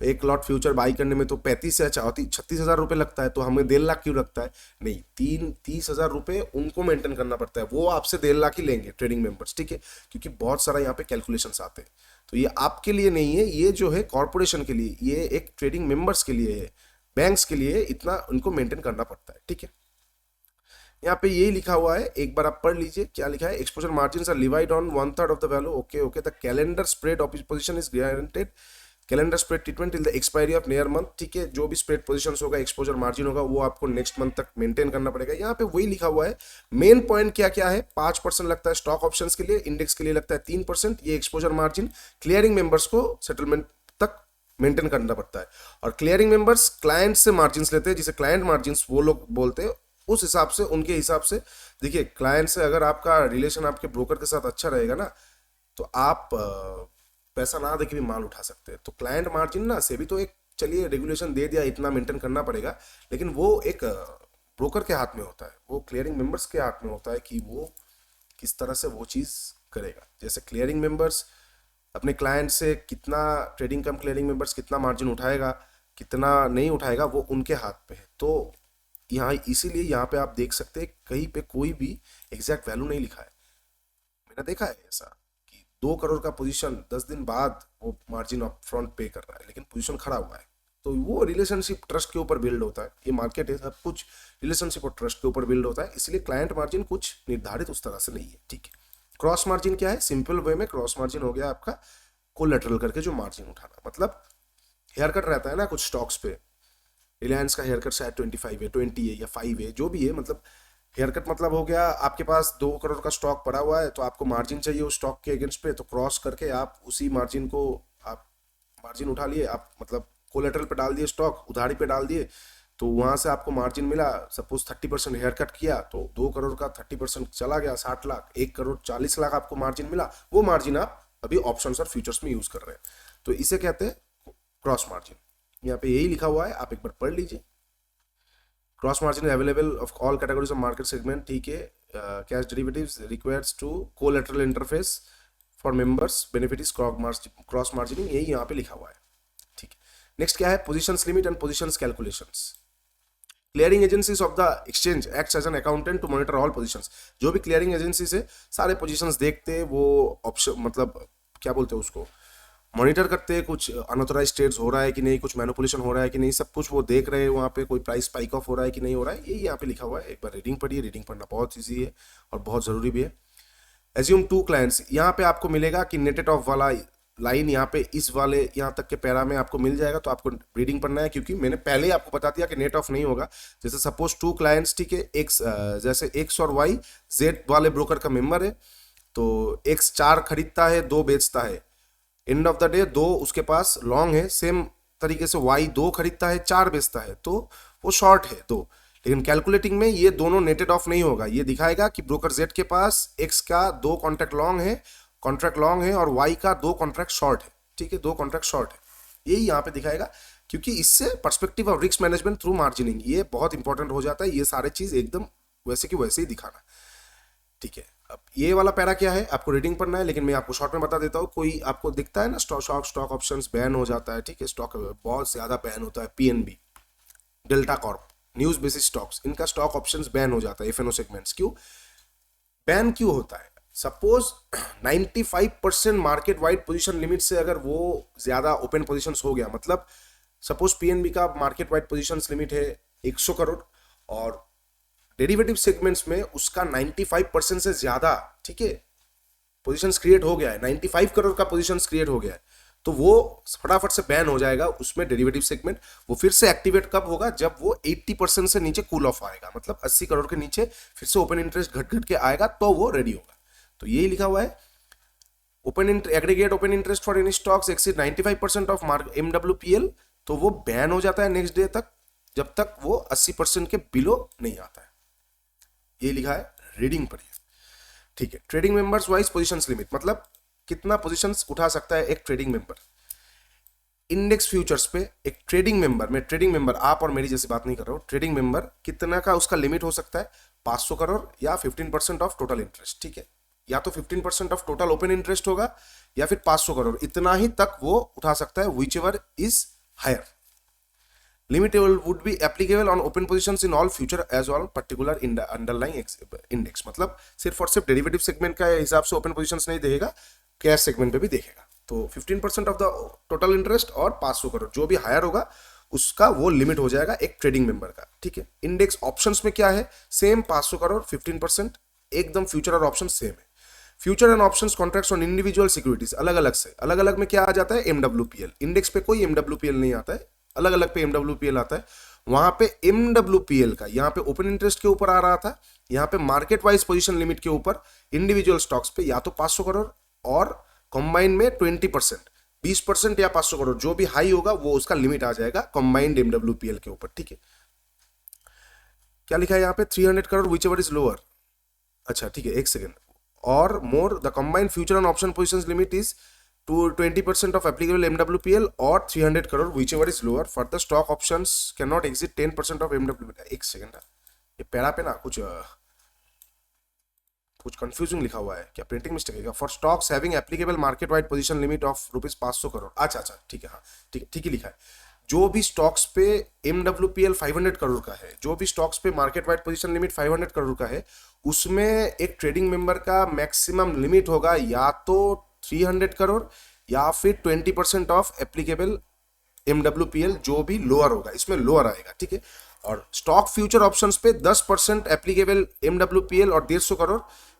एक लॉट फ्यूचर बाई करने में तो 35 या 36,000 रुपये लगता है, तो हमें 1.5 लाख क्यों लगता है? नहीं, 30,000 रुपये उनको मेंटेन करना पड़ता है, वो आपसे 1.5 लाख ही लेंगे ट्रेडिंग मेंबर्स। ठीक है, क्योंकि बहुत सारा यहाँ पे कैलकुलेशंस आते हैं, तो ये आपके लिए नहीं है, ये जो है कॉर्पोरेशन के लिए, ये एक ट्रेडिंग मेंबर्स के लिए है, बैंक्स के लिए इतना उनको मेंटेन करना पड़ता है। ठीक है, यहाँ पे यही लिखा हुआ है, एक बार आप पढ़ लीजिए क्या लिखा है। Exposure margins are levied on 1/3 of the value. Okay okay, the calendar spread of position is guaranteed, calendar spread treatment till the expiry of near month. ठीक है, जो भी स्प्रेड पोजीशंस होगा, एक्सपोजर मार्जिन होगा, वो आपको नेक्स्ट मंथ तक maintain करना पड़ेगा। यहाँ पे वही लिखा हुआ है। मेन पॉइंट क्या क्या है, 5% लगता है स्टॉक ऑप्शंस के लिए, इंडेक्स के लिए लगता है 3%। ये एक्सपोजर मार्जिन क्लियरिंग मेंबर्स को सेटलमेंट तक मेंटेन करना पड़ता है। और क्लियरिंग मेंबर्स क्लाइंट से मार्जिन लेते हैं, जिसे क्लाइंट मार्जिन वो लोग बोलते हैं। उस हिसाब से, उनके हिसाब से देखिए, क्लाइंट से अगर आपका रिलेशन आपके ब्रोकर के साथ अच्छा रहेगा ना, तो आप पैसा ना देके भी माल उठा सकते हैं। तो क्लाइंट मार्जिन ना से भी तो एक, चलिए रेगुलेशन दे दिया, इतना मेंटेन करना पड़ेगा, लेकिन वो एक ब्रोकर के हाथ में होता है, वो क्लियरिंग मेंबर्स के हाथ में होता है कि वो किस तरह से वो चीज़ करेगा। जैसे क्लियरिंग मेंबर्स अपने क्लाइंट से कितना, ट्रेडिंग कम क्लियरिंग मेंबर्स कितना मार्जिन उठाएगा, कितना नहीं उठाएगा, वो उनके हाथ पे है। तो यहाँ इसीलिए यहाँ पे आप देख सकते हैं कहीं पे कोई भी एग्जैक्ट वैल्यू नहीं लिखा है। मैंने देखा है ऐसा कि 2 करोड़ का पोजीशन 10 दिन बाद वो मार्जिन अप फ्रंट पे कर रहा है, लेकिन पोजीशन खड़ा हुआ है। तो वो रिलेशनशिप ट्रस्ट के ऊपर बिल्ड होता है, ये मार्केट है, सब कुछ रिलेशनशिप और ट्रस्ट के ऊपर बिल्ड होता है, इसलिए क्लाइंट मार्जिन कुछ निर्धारित उस तरह से नहीं है। ठीक है, क्रॉस मार्जिन क्या है? सिंपल वे में क्रॉस मार्जिन हो गया आपका कोलेटरल करके जो मार्जिन उठाना, मतलब हेयर कट रहता है ना कुछ स्टॉक्स पे, रिलायंस का हेयर कट शायद 25 है, 20 है या 5 है, जो भी है, मतलब हेयर कट मतलब हो गया आपके पास 2 करोड़ का स्टॉक पड़ा हुआ है, तो आपको मार्जिन चाहिए उस स्टॉक के अगेंस्ट पे, तो क्रॉस करके आप उसी मार्जिन को, आप मार्जिन उठा लिए, आप मतलब कोलेटरल पे डाल दिए, स्टॉक उधारी पे डाल दिए, तो वहां से आपको मार्जिन मिला। सपोज 30% हेयर कट किया, तो 2 करोड़ का 30% चला गया 60 लाख, 1 करोड़ 40 लाख आपको मार्जिन मिला। वो मार्जिन आप अभी ऑप्शंस और फ्यूचर्स में यूज कर रहे हैं, तो इसे कहते हैं क्रॉस मार्जिन। यहाँ पे यही लिखा हुआ है, आप एक बार पढ़ लीजिए। Cross margin available of all categories of market segment. ठीक है, cash derivatives requires to collateral interface for members, benefit is cross margining, यही यहाँ पे लिखा हुआ है। ठीक है, नेक्स्ट क्या है? Positions limit and positions calculations. Clearing agencies of the exchange acts as an accountant to monitor all positions. जो भी क्लियरिंग एजेंसी से सारे पोजीशंस देखते हैं, वो ऑप्शन मतलब क्या बोलते हैं उसको, मॉनिटर करते हैं, कुछ अनऑथराइज ट्रेड्स हो रहा है कि नहीं, कुछ मैनिपुलेशन हो रहा है कि नहीं, सब कुछ वो देख रहे हैं। वहाँ पे कोई प्राइस स्पाइक ऑफ हो रहा है कि नहीं हो रहा है, यही यहाँ पे लिखा हुआ है। एक बार रीडिंग पढ़िए, रीडिंग पढ़ना बहुत ईजी है और बहुत ज़रूरी भी है। एज्यूम 2 क्लाइंट्स, यहाँ पे आपको मिलेगा कि नेटेड ऑफ वाला लाइन यहाँ पे इस वाले यहाँ तक के पैरा में आपको मिल जाएगा, तो आपको रीडिंग पढ़ना है, क्योंकि मैंने पहले ही आपको बता दिया कि नेट ऑफ नहीं होगा। जैसे सपोज 2 क्लाइंट्स, ठीक है, एक्स, जैसे एक्स और वाई जेड वाले ब्रोकर का मेंबर है, तो एक्स 4 खरीदता है, 2 बेचता है, एंड ऑफ द डे 2 उसके पास लॉन्ग है, सेम तरीके से वाई 2 खरीदता है, 4 बेचता है, तो वो शॉर्ट है 2। लेकिन कैलकुलेटिंग में ये दोनों नेटेड ऑफ नहीं होगा, ये दिखाएगा कि ब्रोकर जेड के पास एक्स का 2 कॉन्ट्रैक्ट लॉन्ग है और वाई का 2 कॉन्ट्रैक्ट शॉर्ट है। ठीक है, 2 कॉन्ट्रैक्ट शॉर्ट है, यही यहाँ पे दिखाएगा, क्योंकि इससे perspective of risk management through margining ये बहुत इंपॉर्टेंट हो जाता है, ये सारे चीज एकदम वैसे की वैसे ही दिखाना। ठीक है, अब ये वाला पैरा क्या है, आपको रीडिंग पढ़ना है, लेकिन मैं आपको शॉर्ट में बता देता हूँ। कोई आपको दिखता है ना स्टॉक ऑप्शंस बैन हो जाता है, ठीक है, स्टॉक बहुत ज्यादा बैन होता है, PNB, delta Corp, news basis stocks, इनका स्टॉक ऑप्शंस बैन हो जाता है, एफएनओ सेगमेंट्स। क्यों बैन क्यों होता है? Suppose 95% market wide position limit से अगर वो ज्यादा ओपन पोजीशंस हो गया, मतलब सपोज पीएनबी का मार्केट वाइड पोजीशंस लिमिट है 100 करोड़ और डेरिवेटिव सेगमेंट्स में उसका 95% से ज्यादा, ठीक है, पोजीशंस क्रिएट हो गया है, 95 करोड़ का पोजीशंस क्रिएट हो गया है, तो वो फटाफट से बैन हो जाएगा उसमें डेरिवेटिव सेगमेंट। वो फिर से एक्टिवेट कब होगा? जब वो 80% से नीचे कूल ऑफ आएगा, मतलब 80 करोड़ के नीचे फिर से ओपन इंटरेस्ट घट घट के आएगा, तो वो रेडी होगा। तो यही लिखा हुआ है, open aggregate open interest for any stocks exceed 95% of MWPL, तो वो बैन हो जाता है नेक्स्ट डे तक, जब तक वो 80% के बिलो नहीं आता है। ये लिखा है, रीडिंग पढ़िए। ठीक है, trading members wise positions limit, मतलब कितना पोजीशंस उठा सकता है एक ट्रेडिंग मेंबर। इंडेक्स फ्यूचर्स पे एक ट्रेडिंग मेंबर, मैं ट्रेडिंग मेंबर आप और मेरी जैसी बात नहीं कर रहा हूँ, ट्रेडिंग मेंबर कितना का उसका लिमिट हो सकता है, 500 करोड़ या 15% ऑफ टोटल इंटरेस्ट, ठीक है, या तो 15% ऑफ टोटल ओपन इंटरेस्ट होगा या फिर 500 करोड़, इतना ही तक वो उठा सकता है, whichever is higher. Limit would be applicable on open positions in all future as well particular in the underlying index. मतलब सिर्फ और सिर्फ डेरिवेटिव सेगमेंट का हिसाब से ओपन पोजीशंस नहीं देखेगा, कैश सेगमेंट पे भी देखेगा. तो 15% ऑफ द टोटल इंटरेस्ट और 500 करोड़ जो भी हायर होगा उसका वो लिमिट हो जाएगा एक ट्रेडिंग मेंबर का, ठीक है. इंडेक्स ऑप्शंस में क्या है, सेम 500 करोड़ 15%, एकदम फ्यूचर और ऑप्शन सेम है. Future and options contracts on individual securities अलग अलग से, अलग अलग में क्या आ जाता है, एमडब्ल्यूपीएल. इंडेक्स पे कोई एमडब्ल्यूपीएल नहीं आता है, अलग अलग पे एमडब्ल्यूपीएल आता है. वहां पे एमडब्ल्यूपीएल का यहाँ पे ओपन इंटरेस्ट के ऊपर आ रहा था, यहाँ पे मार्केट वाइज पोजीशन लिमिट के ऊपर इंडिविजुअल स्टॉक्स पे या तो 500 करोड़ और कंबाइन में 20%, 20% या 500 करोड़ जो भी हाई होगा वो उसका लिमिट आ जाएगा कंबाइंड एमडब्ल्यूपीएल के ऊपर, ठीक है. क्या लिखा है यहाँ पे, 300 crore which ever is lower. अच्छा ठीक है, एक सेकेंड. और more the combined future and option positions limit is to 20% of applicable MWPL or 300 crore whichever is lower. Further stock options cannot exceed 10% of MWPL. एक सेकेंड, ये para पे ना कुछ कंफ्यूजिंग लिखा हुआ है, क्या प्रिंटिंग मिस्टेक है क्या. For stocks having applicable market wide position limit of ₹500 crore. अच्छा अच्छा ठीक है, हाँ ठीक ही लिखा है. जो भी स्टॉक्स पे MWPL 500 करोड़ का है, जो भी स्टॉक्स पे market wide position limit 500 crore का है, उसमें एक ट्रेडिंग मेंबर का मैक्सिमम लिमिट होगा या तो 300 करोड़ या फिर 20% ऑफ एप्लीकेबल MWPL जो भी लोअर होगा, इसमें लोअर आएगा, ठीक है. और स्टॉक फ्यूचर ऑप्शंस पे 10% एप्लीकेबल MWPL और 150 करोड़,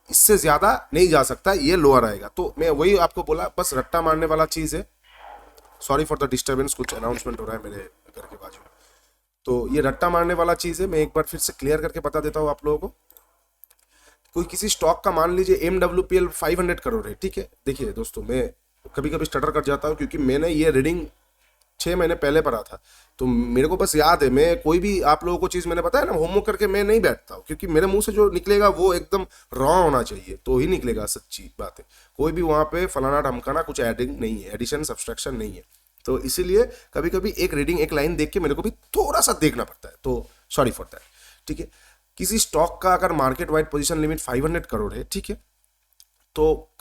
इससे ज्यादा नहीं जा सकता, ये लोअर आएगा. तो मैं वही आपको बोला, बस रट्टा मारने वाला चीज है. सॉरी फॉर द डिस्टर्बेंस, कुछ अनाउंसमेंट हो रहा है मेरे घर के बाजू में, तो ये रट्टा मारने वाला चीज है. मैं एक बार फिर से क्लियर करके बता देता हूँ आप लोगों को. कोई किसी स्टॉक का मान लीजिए MWPL 500 करोड़ है, ठीक है. देखिए दोस्तों, मैं कभी कभी स्टटर कर जाता हूँ क्योंकि मैंने ये रीडिंग 6 महीने पहले पढ़ा था, तो मेरे को बस याद है. मैं कोई भी आप लोगों को चीज़ मैंने बताया ना, होमवर्क करके मैं नहीं बैठता हूँ, क्योंकि मेरे मुंह से जो निकलेगा वो एकदम रॉ होना चाहिए, तो ही निकलेगा सच्ची बात है. कोई भी वहाँ पे फलाना ढमकाना कुछ एडिंग नहीं है, एडिशन सब्सट्रैक्शन नहीं है. तो इसीलिए कभी कभी एक रीडिंग एक लाइन देख के मेरे को भी थोड़ा सा देखना पड़ता है, तो सॉरी फॉर दैट, ठीक है. किसी स्टॉक का अगर market wide position limit 500 crore है, ठीक है, तो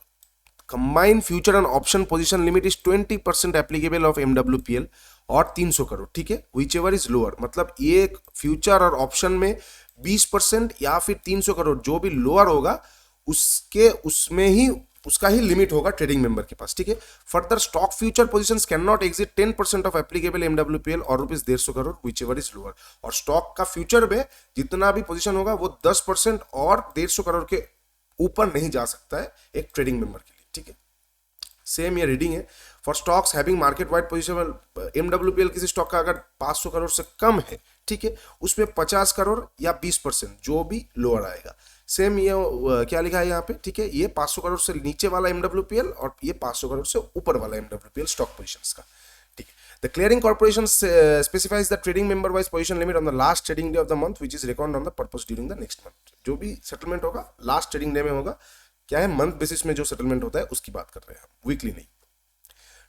combined future and option position limit is 20% applicable of MWPL और 300 करोड़, ठीक है, विच एवर इज लोअर. मतलब ये फ्यूचर और ऑप्शन में 20% या फिर 300 करोड़ जो भी लोअर होगा उसमें ही उसका ही लिमिट होगा ट्रेडिंग मेंबर के पास, ठीक है. Further stock future positions can not exit 10% of applicable MWPL और ₹150 crore which ever is lower. और स्टॉक का फ्यूचर में जितना भी पोजीशन होगा वो 10% और 150 करोड़ के ऊपर नहीं जा सकता है एक ट्रेडिंग मेंबर के लिए, ठीक है. सेम ये रीडिंग है. For stocks having market wide position MWPL किसी स्टॉक का अगर 500 करोड़ से कम है, ठीक है, उसमें 50 करोड़ या 20% जो भी लोअर आएगा. सेम ये क्या लिखा है यहाँ पे, ठीक है, ये 500 करोड़ से नीचे वाला MWPL और ये 500 करोड़ से ऊपर वाला MWPL स्टॉक पोजीशंस का, ठीक है. The clearing corporation specifies the trading member wise position limit on the last trading day of the month which is record on the purpose during the next month. जो भी settlement होगा last trading day में होगा. क्या है, month basis में जो settlement होता है उसकी बात कर रहे हैं हम, वीकली नहीं.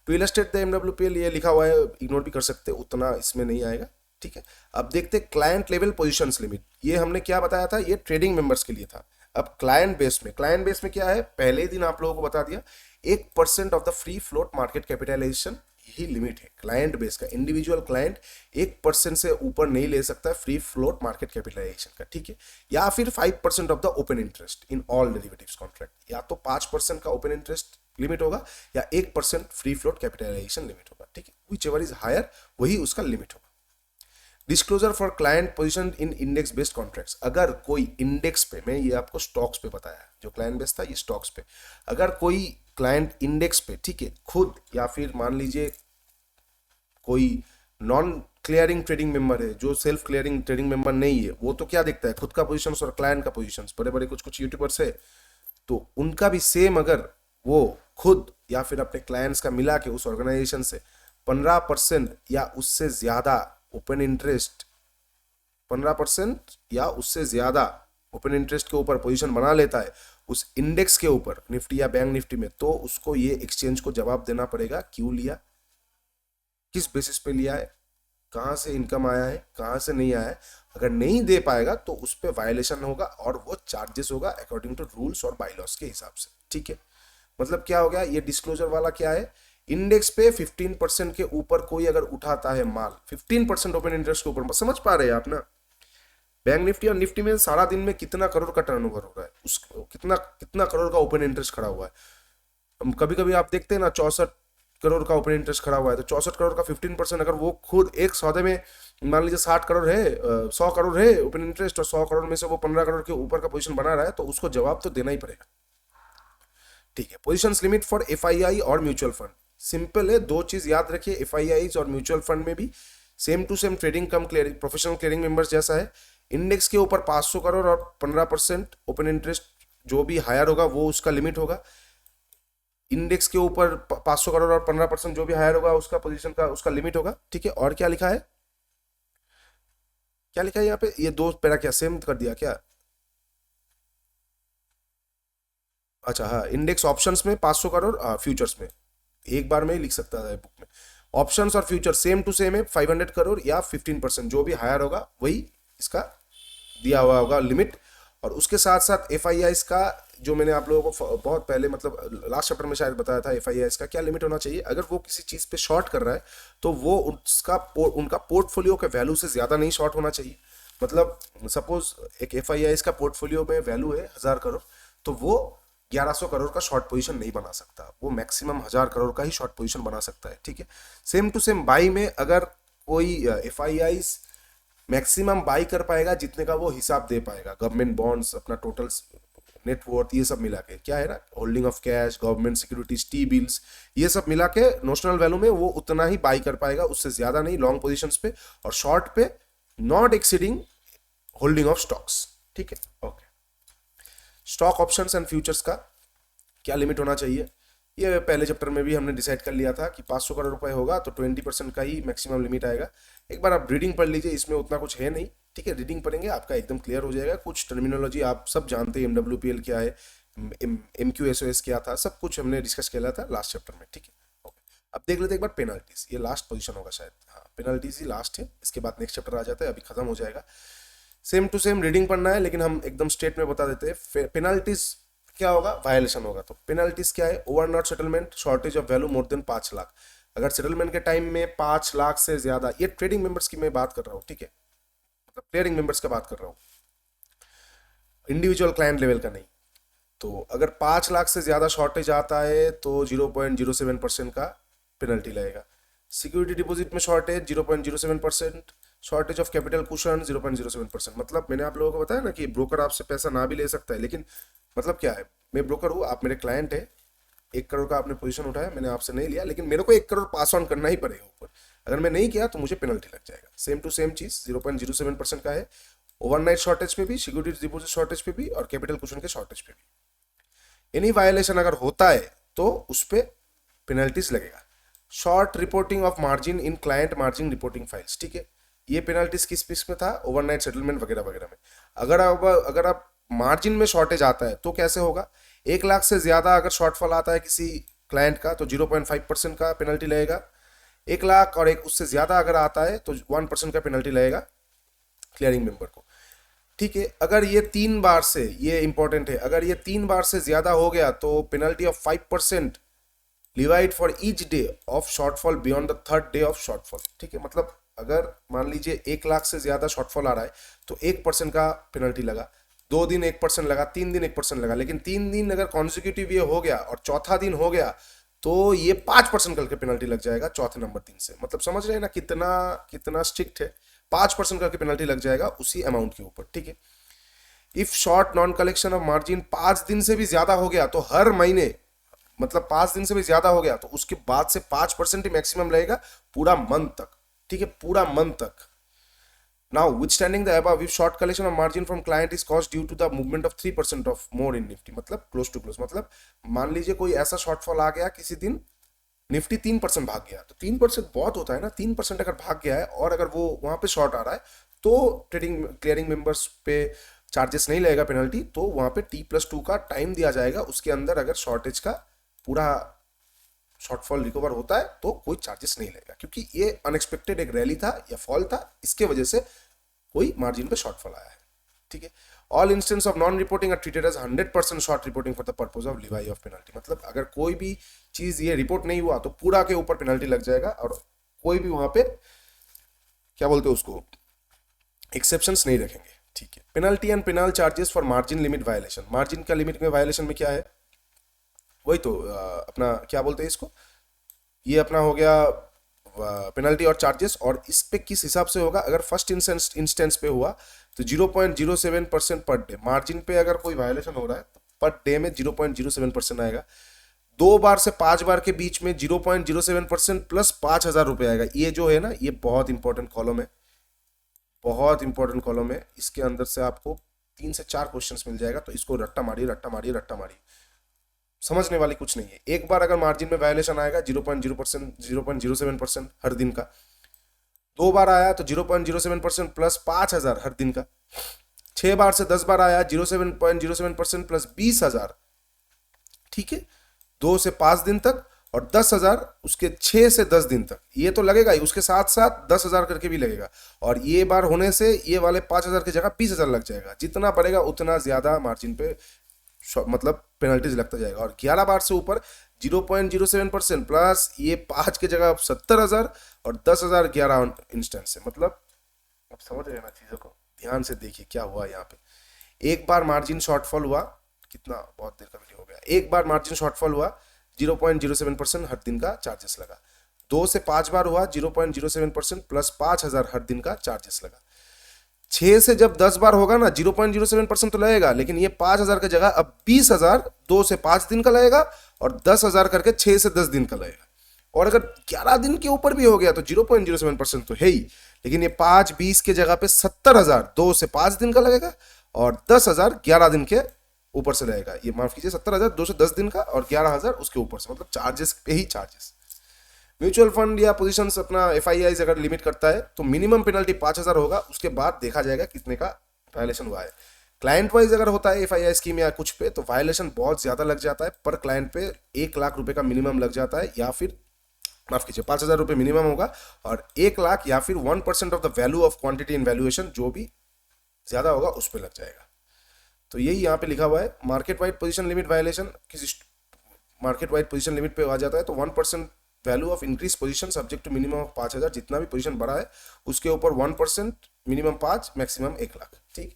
टू इलस्ट्रेट द MWPL ये लिखा हुआ है, इग्नोर भी कर सकते, उतना इसमें नहीं आएगा, ठीक है. अब देखते क्लाइंट लेवल पोजीशंस लिमिट. ये हमने क्या बताया था, ये ट्रेडिंग मेंबर्स के लिए था. अब क्लाइंट बेस में क्या है, पहले दिन आप लोगों को बता दिया, 1% of the free float market capitalisation ही लिमिट है क्लाइंट बेस का. इंडिविजुअल क्लाइंट 1% से ऊपर नहीं ले सकता है फ्री फ्लोट मार्केट कैपिटलाइजेशन का, ठीक है. या फिर 5% of the open interest in all derivatives contract. या तो 5% का ओपन इंटरेस्ट लिमिट होगा या 1% फ्री फ्लोट कैपिटलाइजेशन लिमिट होगा, ठीक है. विच एवर इज हायर वही उसका लिमिट होगा. Disclosure for client position in index based contracts. अगर कोई इंडेक्स पे, मैं ये आपको स्टॉक्स पे बताया, जो क्लाइंट बेस्ड था ये स्टॉक्स पे, अगर कोई क्लाइंट इंडेक्स पे, ठीक है, खुद या फिर मान लीजिए कोई नॉन क्लियरिंग ट्रेडिंग मेंबर है, जो सेल्फ क्लियरिंग ट्रेडिंग मेंबर नहीं है, वो तो क्या देखता है, खुद का पोजीशन और क्लाइंट का पोजीशन. बड़े बड़े कुछ यूट्यूबर्स है तो उनका भी सेम, अगर वो खुद या फिर अपने क्लाइंट्स का मिला के उस ऑर्गेनाइजेशन से 15% या उससे ज्यादा ओपन इंटरेस्ट, 15% या उससे ज्यादा ओपन इंटरेस्ट के ऊपर पोजीशन बना लेता है उस इंडेक्स के ऊपर, निफ्टी या बैंक निफ्टी में, तो उसको ये एक्सचेंज को जवाब देना पड़ेगा क्यों लिया, किस बेसिस पे लिया है, कहाँ से इनकम आया है, कहाँ से नहीं आया है। अगर नहीं दे पाएगा तो उस पर वायलेशन होगा और वो चार्जेस होगा अकॉर्डिंग टू रूल्स और बाईलॉस के हिसाब से, ठीक है। मतलब क्या हो गया, ये डिस्क्लोजर वाला क्या है, इंडेक्स पे 15% के ऊपर कोई अगर उठाता है माल, 15% ओपन इंटरेस्ट के ऊपर, समझ पा रहे हैं आप ना। बैंक निफ्टी और निफ्टी में सारा दिन में कितना करोड़ का टर्नओवर हो रहा है, उस कितना कितना करोड़ का ओपन इंटरेस्ट खड़ा हुआ है। कभी कभी आप देखते हैं ना 64 करोड़ का ओपन इंटरेस्ट खड़ा हुआ है, तो 64 करोड़ का 15% अगर वो खुद एक सौदे में मान लीजिए 60 करोड़ है, 100 करोड़ है ओपन इंटरेस्ट और 100 करोड़ में से वो 15 करोड़ के ऊपर का पोजीशन बना रहा है, तो उसको जवाब तो देना ही पड़ेगा, ठीक है। पोजीशंस लिमिट फॉर एफआईआई और म्यूचुअल फंड, सिंपल है, दो चीज याद रखिए, एफआईआई और म्यूचुअल फंड में भी same to same trading cum clearing professional clearing members जैसा है। इंडेक्स के ऊपर 500 करोड़ और 15% ओपन इंटरेस्ट जो भी हायर होगा वो उसका लिमिट होगा। इंडेक्स के ऊपर 500 करोड़ और 15% जो भी हायर होगा उसका पोजीशन का उसका लिमिट होगा, ठीक है। और क्या लिखा है, क्या लिखा है यहाँ पे, ये दो पैरा क्या सेम कर दिया क्या, अच्छा हाँ, इंडेक्स ऑप्शंस में 500 करोड़, फ्यूचर्स में एक बार में ही लिख सकता है बुक में। ऑप्शंस और फ्यूचर सेम टू सेम है, 500 करोड़ या 15%, जो भी हायर होगा वही इसका दिया हुआ होगा लिमिट। और उसके साथ साथ एफ का जो मैंने आप लोगों को बहुत पहले मतलब लास्ट चैप्टर में शायद बताया था, एफ का क्या लिमिट होना चाहिए, अगर वो किसी चीज़ पे शॉर्ट कर रहा है तो वो उसका उनका पोर्टफोलियो के वैल्यू से ज़्यादा नहीं शॉर्ट होना चाहिए। मतलब सपोज एक एफ का पोर्टफोलियो में वैल्यू है 1000 करोड़, तो वो 1100 करोड़ का शॉर्ट पोजीशन नहीं बना सकता, वो मैक्सिमम 1000 करोड़ का ही शॉर्ट पोजीशन बना सकता है, ठीक है। सेम टू सेम बाई में अगर कोई एफ मैक्सिमम बाई कर पाएगा जितने का वो हिसाब दे पाएगा, गवर्नमेंट बॉन्ड्स अपना टोटल नेटवर्थ ये सब मिला के, क्या है ना, holding of cash, government securities, T bills, ये सब मिला के नोशनल वैल्यू में वो उतना ही बाई कर पाएगा, उससे ज्यादा नहीं लॉन्ग पोजीशंस पे, और शॉर्ट पे not exceeding holding of stocks, ठीक है। Okay, stock options and futures का क्या लिमिट होना चाहिए, ये पहले चैप्टर में भी हमने डिसाइड कर लिया था कि 500 करोड़ रुपए होगा तो 20% का ही मैक्सिमम लिमिट आएगा। एक बार आप रीडिंग पढ़ लीजिए, इसमें उतना कुछ है नहीं, ठीक है, रीडिंग पढ़ेंगे आपका एकदम क्लियर हो जाएगा। कुछ टर्मिनोलॉजी आप सब जानते हैं, MWPL क्या है, MQSOS क्या था, सब कुछ हमने डिस्कस किया था लास्ट चैप्टर में, ठीक है। ओके, अब देख लेते हैं एक बार पेनल्टीज, ये लास्ट पोजीशन होगा शायद, हाँ पेनल्टीज ही लास्ट है, इसके बाद नेक्स्ट चैप्टर आ जाता है, अभी खत्म हो जाएगा। सेम टू सेम रीडिंग पढ़ना है, लेकिन हम एकदम स्टेट में बता देते हैं। पेनल्टीज क्या होगा, वायलेशन होगा, तो पेनल्टीज क्या है, over not settlement, shortage of value more than 5 lakh, अगर सेटलमेंट के टाइम में 5 लाख से ज्यादा, ये ट्रेडिंग मेंबर्स की मैं बात कर रहा हूँ, ठीक है, मतलब क्लियरिंग मेंबर्स का बात कर रहा हूँ, इंडिविजुअल क्लाइंट लेवल का नहीं। तो अगर 5 लाख से ज्यादा शॉर्टेज आता है तो 0.07% का पेनल्टी लगेगा। सिक्योरिटी डिपॉजिट में shortage 0.07%, shortage of capital cushion 0.07%। मतलब मैंने आप लोगों को बताया ना कि ब्रोकर आपसे पैसा ना भी ले सकता है, लेकिन मतलब क्या है, मैं ब्रोकर हूँ, आप मेरे क्लाइंट है, 1 करोड़ का आपने पोजीशन उठाया, मैंने आपसे नहीं लिया, लेकिन मेरे को 1 करोड़ पास ऑन करना ही पड़ेगा ऊपर, अगर मैं नहीं किया तो मुझे पेनल्टी लग जाएगा। सेम टू सेम चीज 0.07% का है, ओवरनाइट शॉर्टेज पे भी, सिक्योरिटी डिपॉजिट शॉर्टेज पे भी, और कैपिटल कुशन के शॉर्टेज पे भी। एनी वायलेशन अगर होता है तो उस पर पेनल्टीज लगेगा। Short reporting of margin in client margin reporting files, ठीक है, ये पेनल्टीज किस किस में था, ओवरनाइट सेटलमेंट वगैरह वगैरह में। अगर आप मार्जिन में शॉर्टेज आता है तो कैसे होगा, 1 लाख से ज्यादा अगर शॉर्टफॉल आता है किसी क्लाइंट का तो 0.5% का पेनल्टी लगेगा। 1 लाख और एक उससे ज्यादा अगर आता है तो 1% का पेनल्टी लगेगा क्लियरिंग मेंबर को, ठीक है। अगर ये 3 बार से, ये इंपॉर्टेंट है, अगर ये 3 बार से ज्यादा हो गया तो penalty of 5% divide for each day of shortfall beyond the 3rd day of shortfall, ठीक है। मतलब अगर मान लीजिए 1 लाख से ज्यादा शॉर्टफॉल आ रहा है तो 1% का पेनल्टी लगा, 2 दिन 1% लगा, 3 दिन 1% लगा, लेकिन 3 दिन अगर कॉन्सिक्यूटिव ये हो गया और चौथा दिन हो गया तो ये 5% करके पेनल्टी लग जाएगा चौथे नंबर दिन से। मतलब समझ रहे हैं ना कितना कितना स्ट्रिक्ट है, 5% करके पेनल्टी लग जाएगा उसी अमाउंट के ऊपर, ठीक है। If short non collection of margin 5 दिन से भी ज्यादा हो गया तो हर महीने, मतलब 5 दिन से भी ज्यादा हो गया तो उसके बाद से 5% ही मैक्सिमम लगेगा पूरा मंथ तक, ठीक है, पूरा मंथ तक। Now withstanding the above, if short collection of margin from client is caused due to the movement of 3% of more in Nifty, मतलब close to close, मतलब मान लीजिए कोई ऐसा शॉर्टफॉल आ गया किसी दिन, निफ्टी 3% भाग गया, तो 3% बहुत होता है ना, 3% अगर भाग गया है और अगर वो वहां पे शॉर्ट आ रहा है तो ट्रेडिंग क्लियरिंग मेंबर्स पे चार्जेस नहीं लगेगा पेनल्टी, तो वहां पे T+2 का टाइम दिया जाएगा, उसके अंदर अगर शॉर्टेज का पूरा शॉर्टफॉल रिकवर होता है तो कोई चार्जेस नहीं लगेगा, क्योंकि ये अनएक्सपेक्टेड एक रैली था या फॉल था, इसके वजह से कोई मार्जिन पे शॉर्टफॉल आया है। ठीक है। All instances of non reporting are treated as 100% short reporting for the purpose of levy of penalty. मतलब अगर कोई भी चीज ये रिपोर्ट नहीं हुआ तो पूरा के ऊपर पेनल्टी लग जाएगा, और कोई भी वहां पे क्या बोलते हैं उसको, एक्सेप्शंस नहीं रखेंगे। ठीक है। Penalty and penal charges for margin limit violation. Margin का लिमिट में वायलेशन में क्या है, वही तो अपना क्या बोलते हैं इसको, ये अपना हो गया पेनल्टी और चार्जेस, और इस पे किस हिसाब से होगा, अगर फर्स्ट इंस्टेंस पे हुआ तो 0.07% पर डे। मार्जिन पे अगर कोई वायलेशन हो रहा है तो पर डे में 0.07% आएगा। 2 बार से 5 बार के बीच में 0.07% प्लस 5,000 रुपये आएगा। ये जो है ना, ये बहुत इंपॉर्टेंट कॉलम है, बहुत इंपॉर्टेंट कॉलम है। इसके अंदर से आपको 3 से 4 क्वेश्चंस मिल जाएगा, तो इसको रट्टा मारिए रट्टा मारिए रट्टा मारिए, समझने वाली कुछ नहीं है। एक बार अगर मार्जिन में वायलेशन आएगा 0.07% हर दिन का, 2 बार आया तो 0.07% प्लस 5,000 हर दिन का, 6 बार से 10 बार आया 0.07% प्लस 20,000। ठीक है, 2 से 5 दिन तक, और 10,000 उसके 6 से 10 दिन तक। ये तो लगेगा ही, उसके साथ साथ 10,000 करके भी लगेगा, और ये बार होने से ये वाले 5,000 की जगह 20,000 लग जाएगा। जितना बढ़ेगा उतना ज्यादा मार्जिन पे मतलब पेनल्टीज लगता जाएगा। और 11 बार से ऊपर 0.07% प्लस ये 5 की जगह 70,000 और 10,000 11 इंस्टेंस से। मतलब अब समझ रहे ना चीजों को, ध्यान से देखिए क्या हुआ यहाँ पे। एक बार मार्जिन शॉर्टफॉल हुआ, कितना बहुत देर का वीडियो हो गया, एक बार मार्जिन शॉर्टफॉल हुआ 0.07% हर दिन का चार्जेस लगा। 2 से 5 बार हुआ 0.07% प्लस 5,000 हर दिन का चार्जेस लगा। 6 से जब 10 बार होगा ना 0.07% तो लगेगा, लेकिन ये 5,000 की जगह अब 20,000 2 से 5 दिन का लगेगा, और 10,000 करके 6 से 10 दिन का लगेगा। और अगर 11 दिन के ऊपर भी हो गया तो 0.07% तो है ही, लेकिन ये 5 20 के जगह पे 70,000 2 से 5 दिन का लगेगा, और 10,000 11 दिन के ऊपर से लगेगा। ये माफ कीजिए 70,000 2 से 10 दिन का, और 11,000 उसके ऊपर से, मतलब चार्जेस पे ही चार्जेस। म्यूचुअल फंड या पोजीशंस अपना FIIs अगर लिमिट करता है तो मिनिमम पेनल्टी 5,000 होगा, उसके बाद देखा जाएगा कितने का वायलेशन हुआ है। क्लाइंट वाइज अगर होता है FII स्कीम या कुछ पे, तो वायलेशन बहुत ज्यादा लग जाता है, पर क्लाइंट पे 1 लाख रुपए का मिनिमम लग जाता है, या फिर माफ कीजिए 5,000 रुपये मिनिमम होगा, और 1 लाख या फिर 1% of the value of quantity in valuation, जो भी ज्यादा होगा उस पर लग जाएगा। तो यही यहाँ पे लिखा हुआ है। Market wide position limit violation, किसी मार्केट वाइड पोजीशन लिमिट पे आ जाता है तो 1% value of increase position subject to minimum of 5,000। जितना भी पोजीशन बढ़ा है उसके ऊपर 1%, मिनिमम 5, मैक्सिमम 1 लाख। ठीक,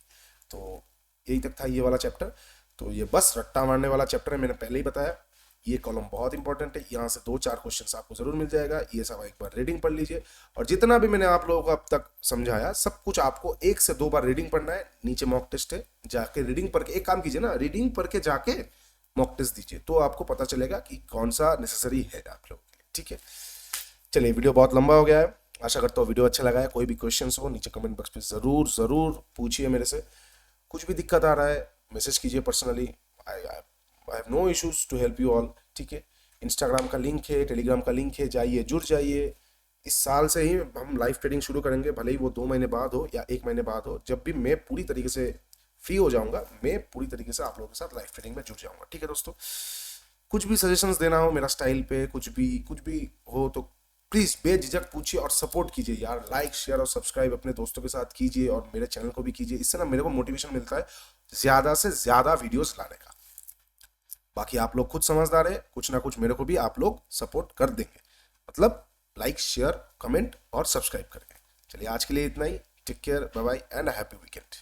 तो यही तक था ये वाला चैप्टर। तो ये बस रट्टा मारने वाला चैप्टर है, मैंने पहले ही बताया। ये कॉलम बहुत इंपॉर्टेंट है, यहाँ से 2-4 क्वेश्चन आपको जरूर मिल जाएगा। ये सब एक बार रीडिंग पढ़ लीजिए, और जितना भी मैंने आप लोगों को अब तक समझाया सब कुछ आपको 1 से 2 बार रीडिंग पढ़ना है। नीचे मॉक टेस्ट है, जाके रीडिंग पढ़ के, एक काम कीजिए ना, रीडिंग पढ़ के जाके मॉक टेस्ट दीजिए, तो आपको पता चलेगा कि कौन सा नेसेसरी है आप लोगों के लिए। ठीक है, चलिए वीडियो बहुत लंबा हो गया है, आशा करता हूँ वीडियो अच्छा लगा है। कोई भी क्वेश्चंस हो नीचे कमेंट बॉक्स पे जरूर जरूर पूछिए मेरे से। कुछ भी दिक्कत आ रहा है मैसेज कीजिए personally, I have no issues to help you all. ठीक है, इंस्टाग्राम का लिंक है, टेलीग्राम का लिंक है, जाइए जुड़ जाइए। इस साल से ही हम लाइव ट्रेडिंग शुरू करेंगे, भले ही वो 2 महीने बाद हो या 1 महीने बाद हो। जब भी मैं पूरी तरीके से फ्री हो जाऊंगा, मैं पूरी तरीके से आप लोगों के साथ लाइव ट्रेडिंग में जुड़ जाऊंगा। ठीक है दोस्तों, कुछ भी सजेशंस देना हो मेरा स्टाइल पे, कुछ भी हो तो प्लीज बेझिझक पूछिए और सपोर्ट कीजिए यार। लाइक शेयर और सब्सक्राइब अपने दोस्तों के साथ कीजिए, और मेरे चैनल को भी कीजिए। इससे ना मेरे को मोटिवेशन मिलता है ज्यादा से ज्यादा वीडियोस लाने का। बाकी आप लोग खुद समझदार है, कुछ ना कुछ मेरे को भी आप लोग सपोर्ट कर देंगे, मतलब लाइक शेयर कमेंट और सब्सक्राइब करेंगे। चलिए आज के लिए इतना ही, take care, bye bye and happy weekend.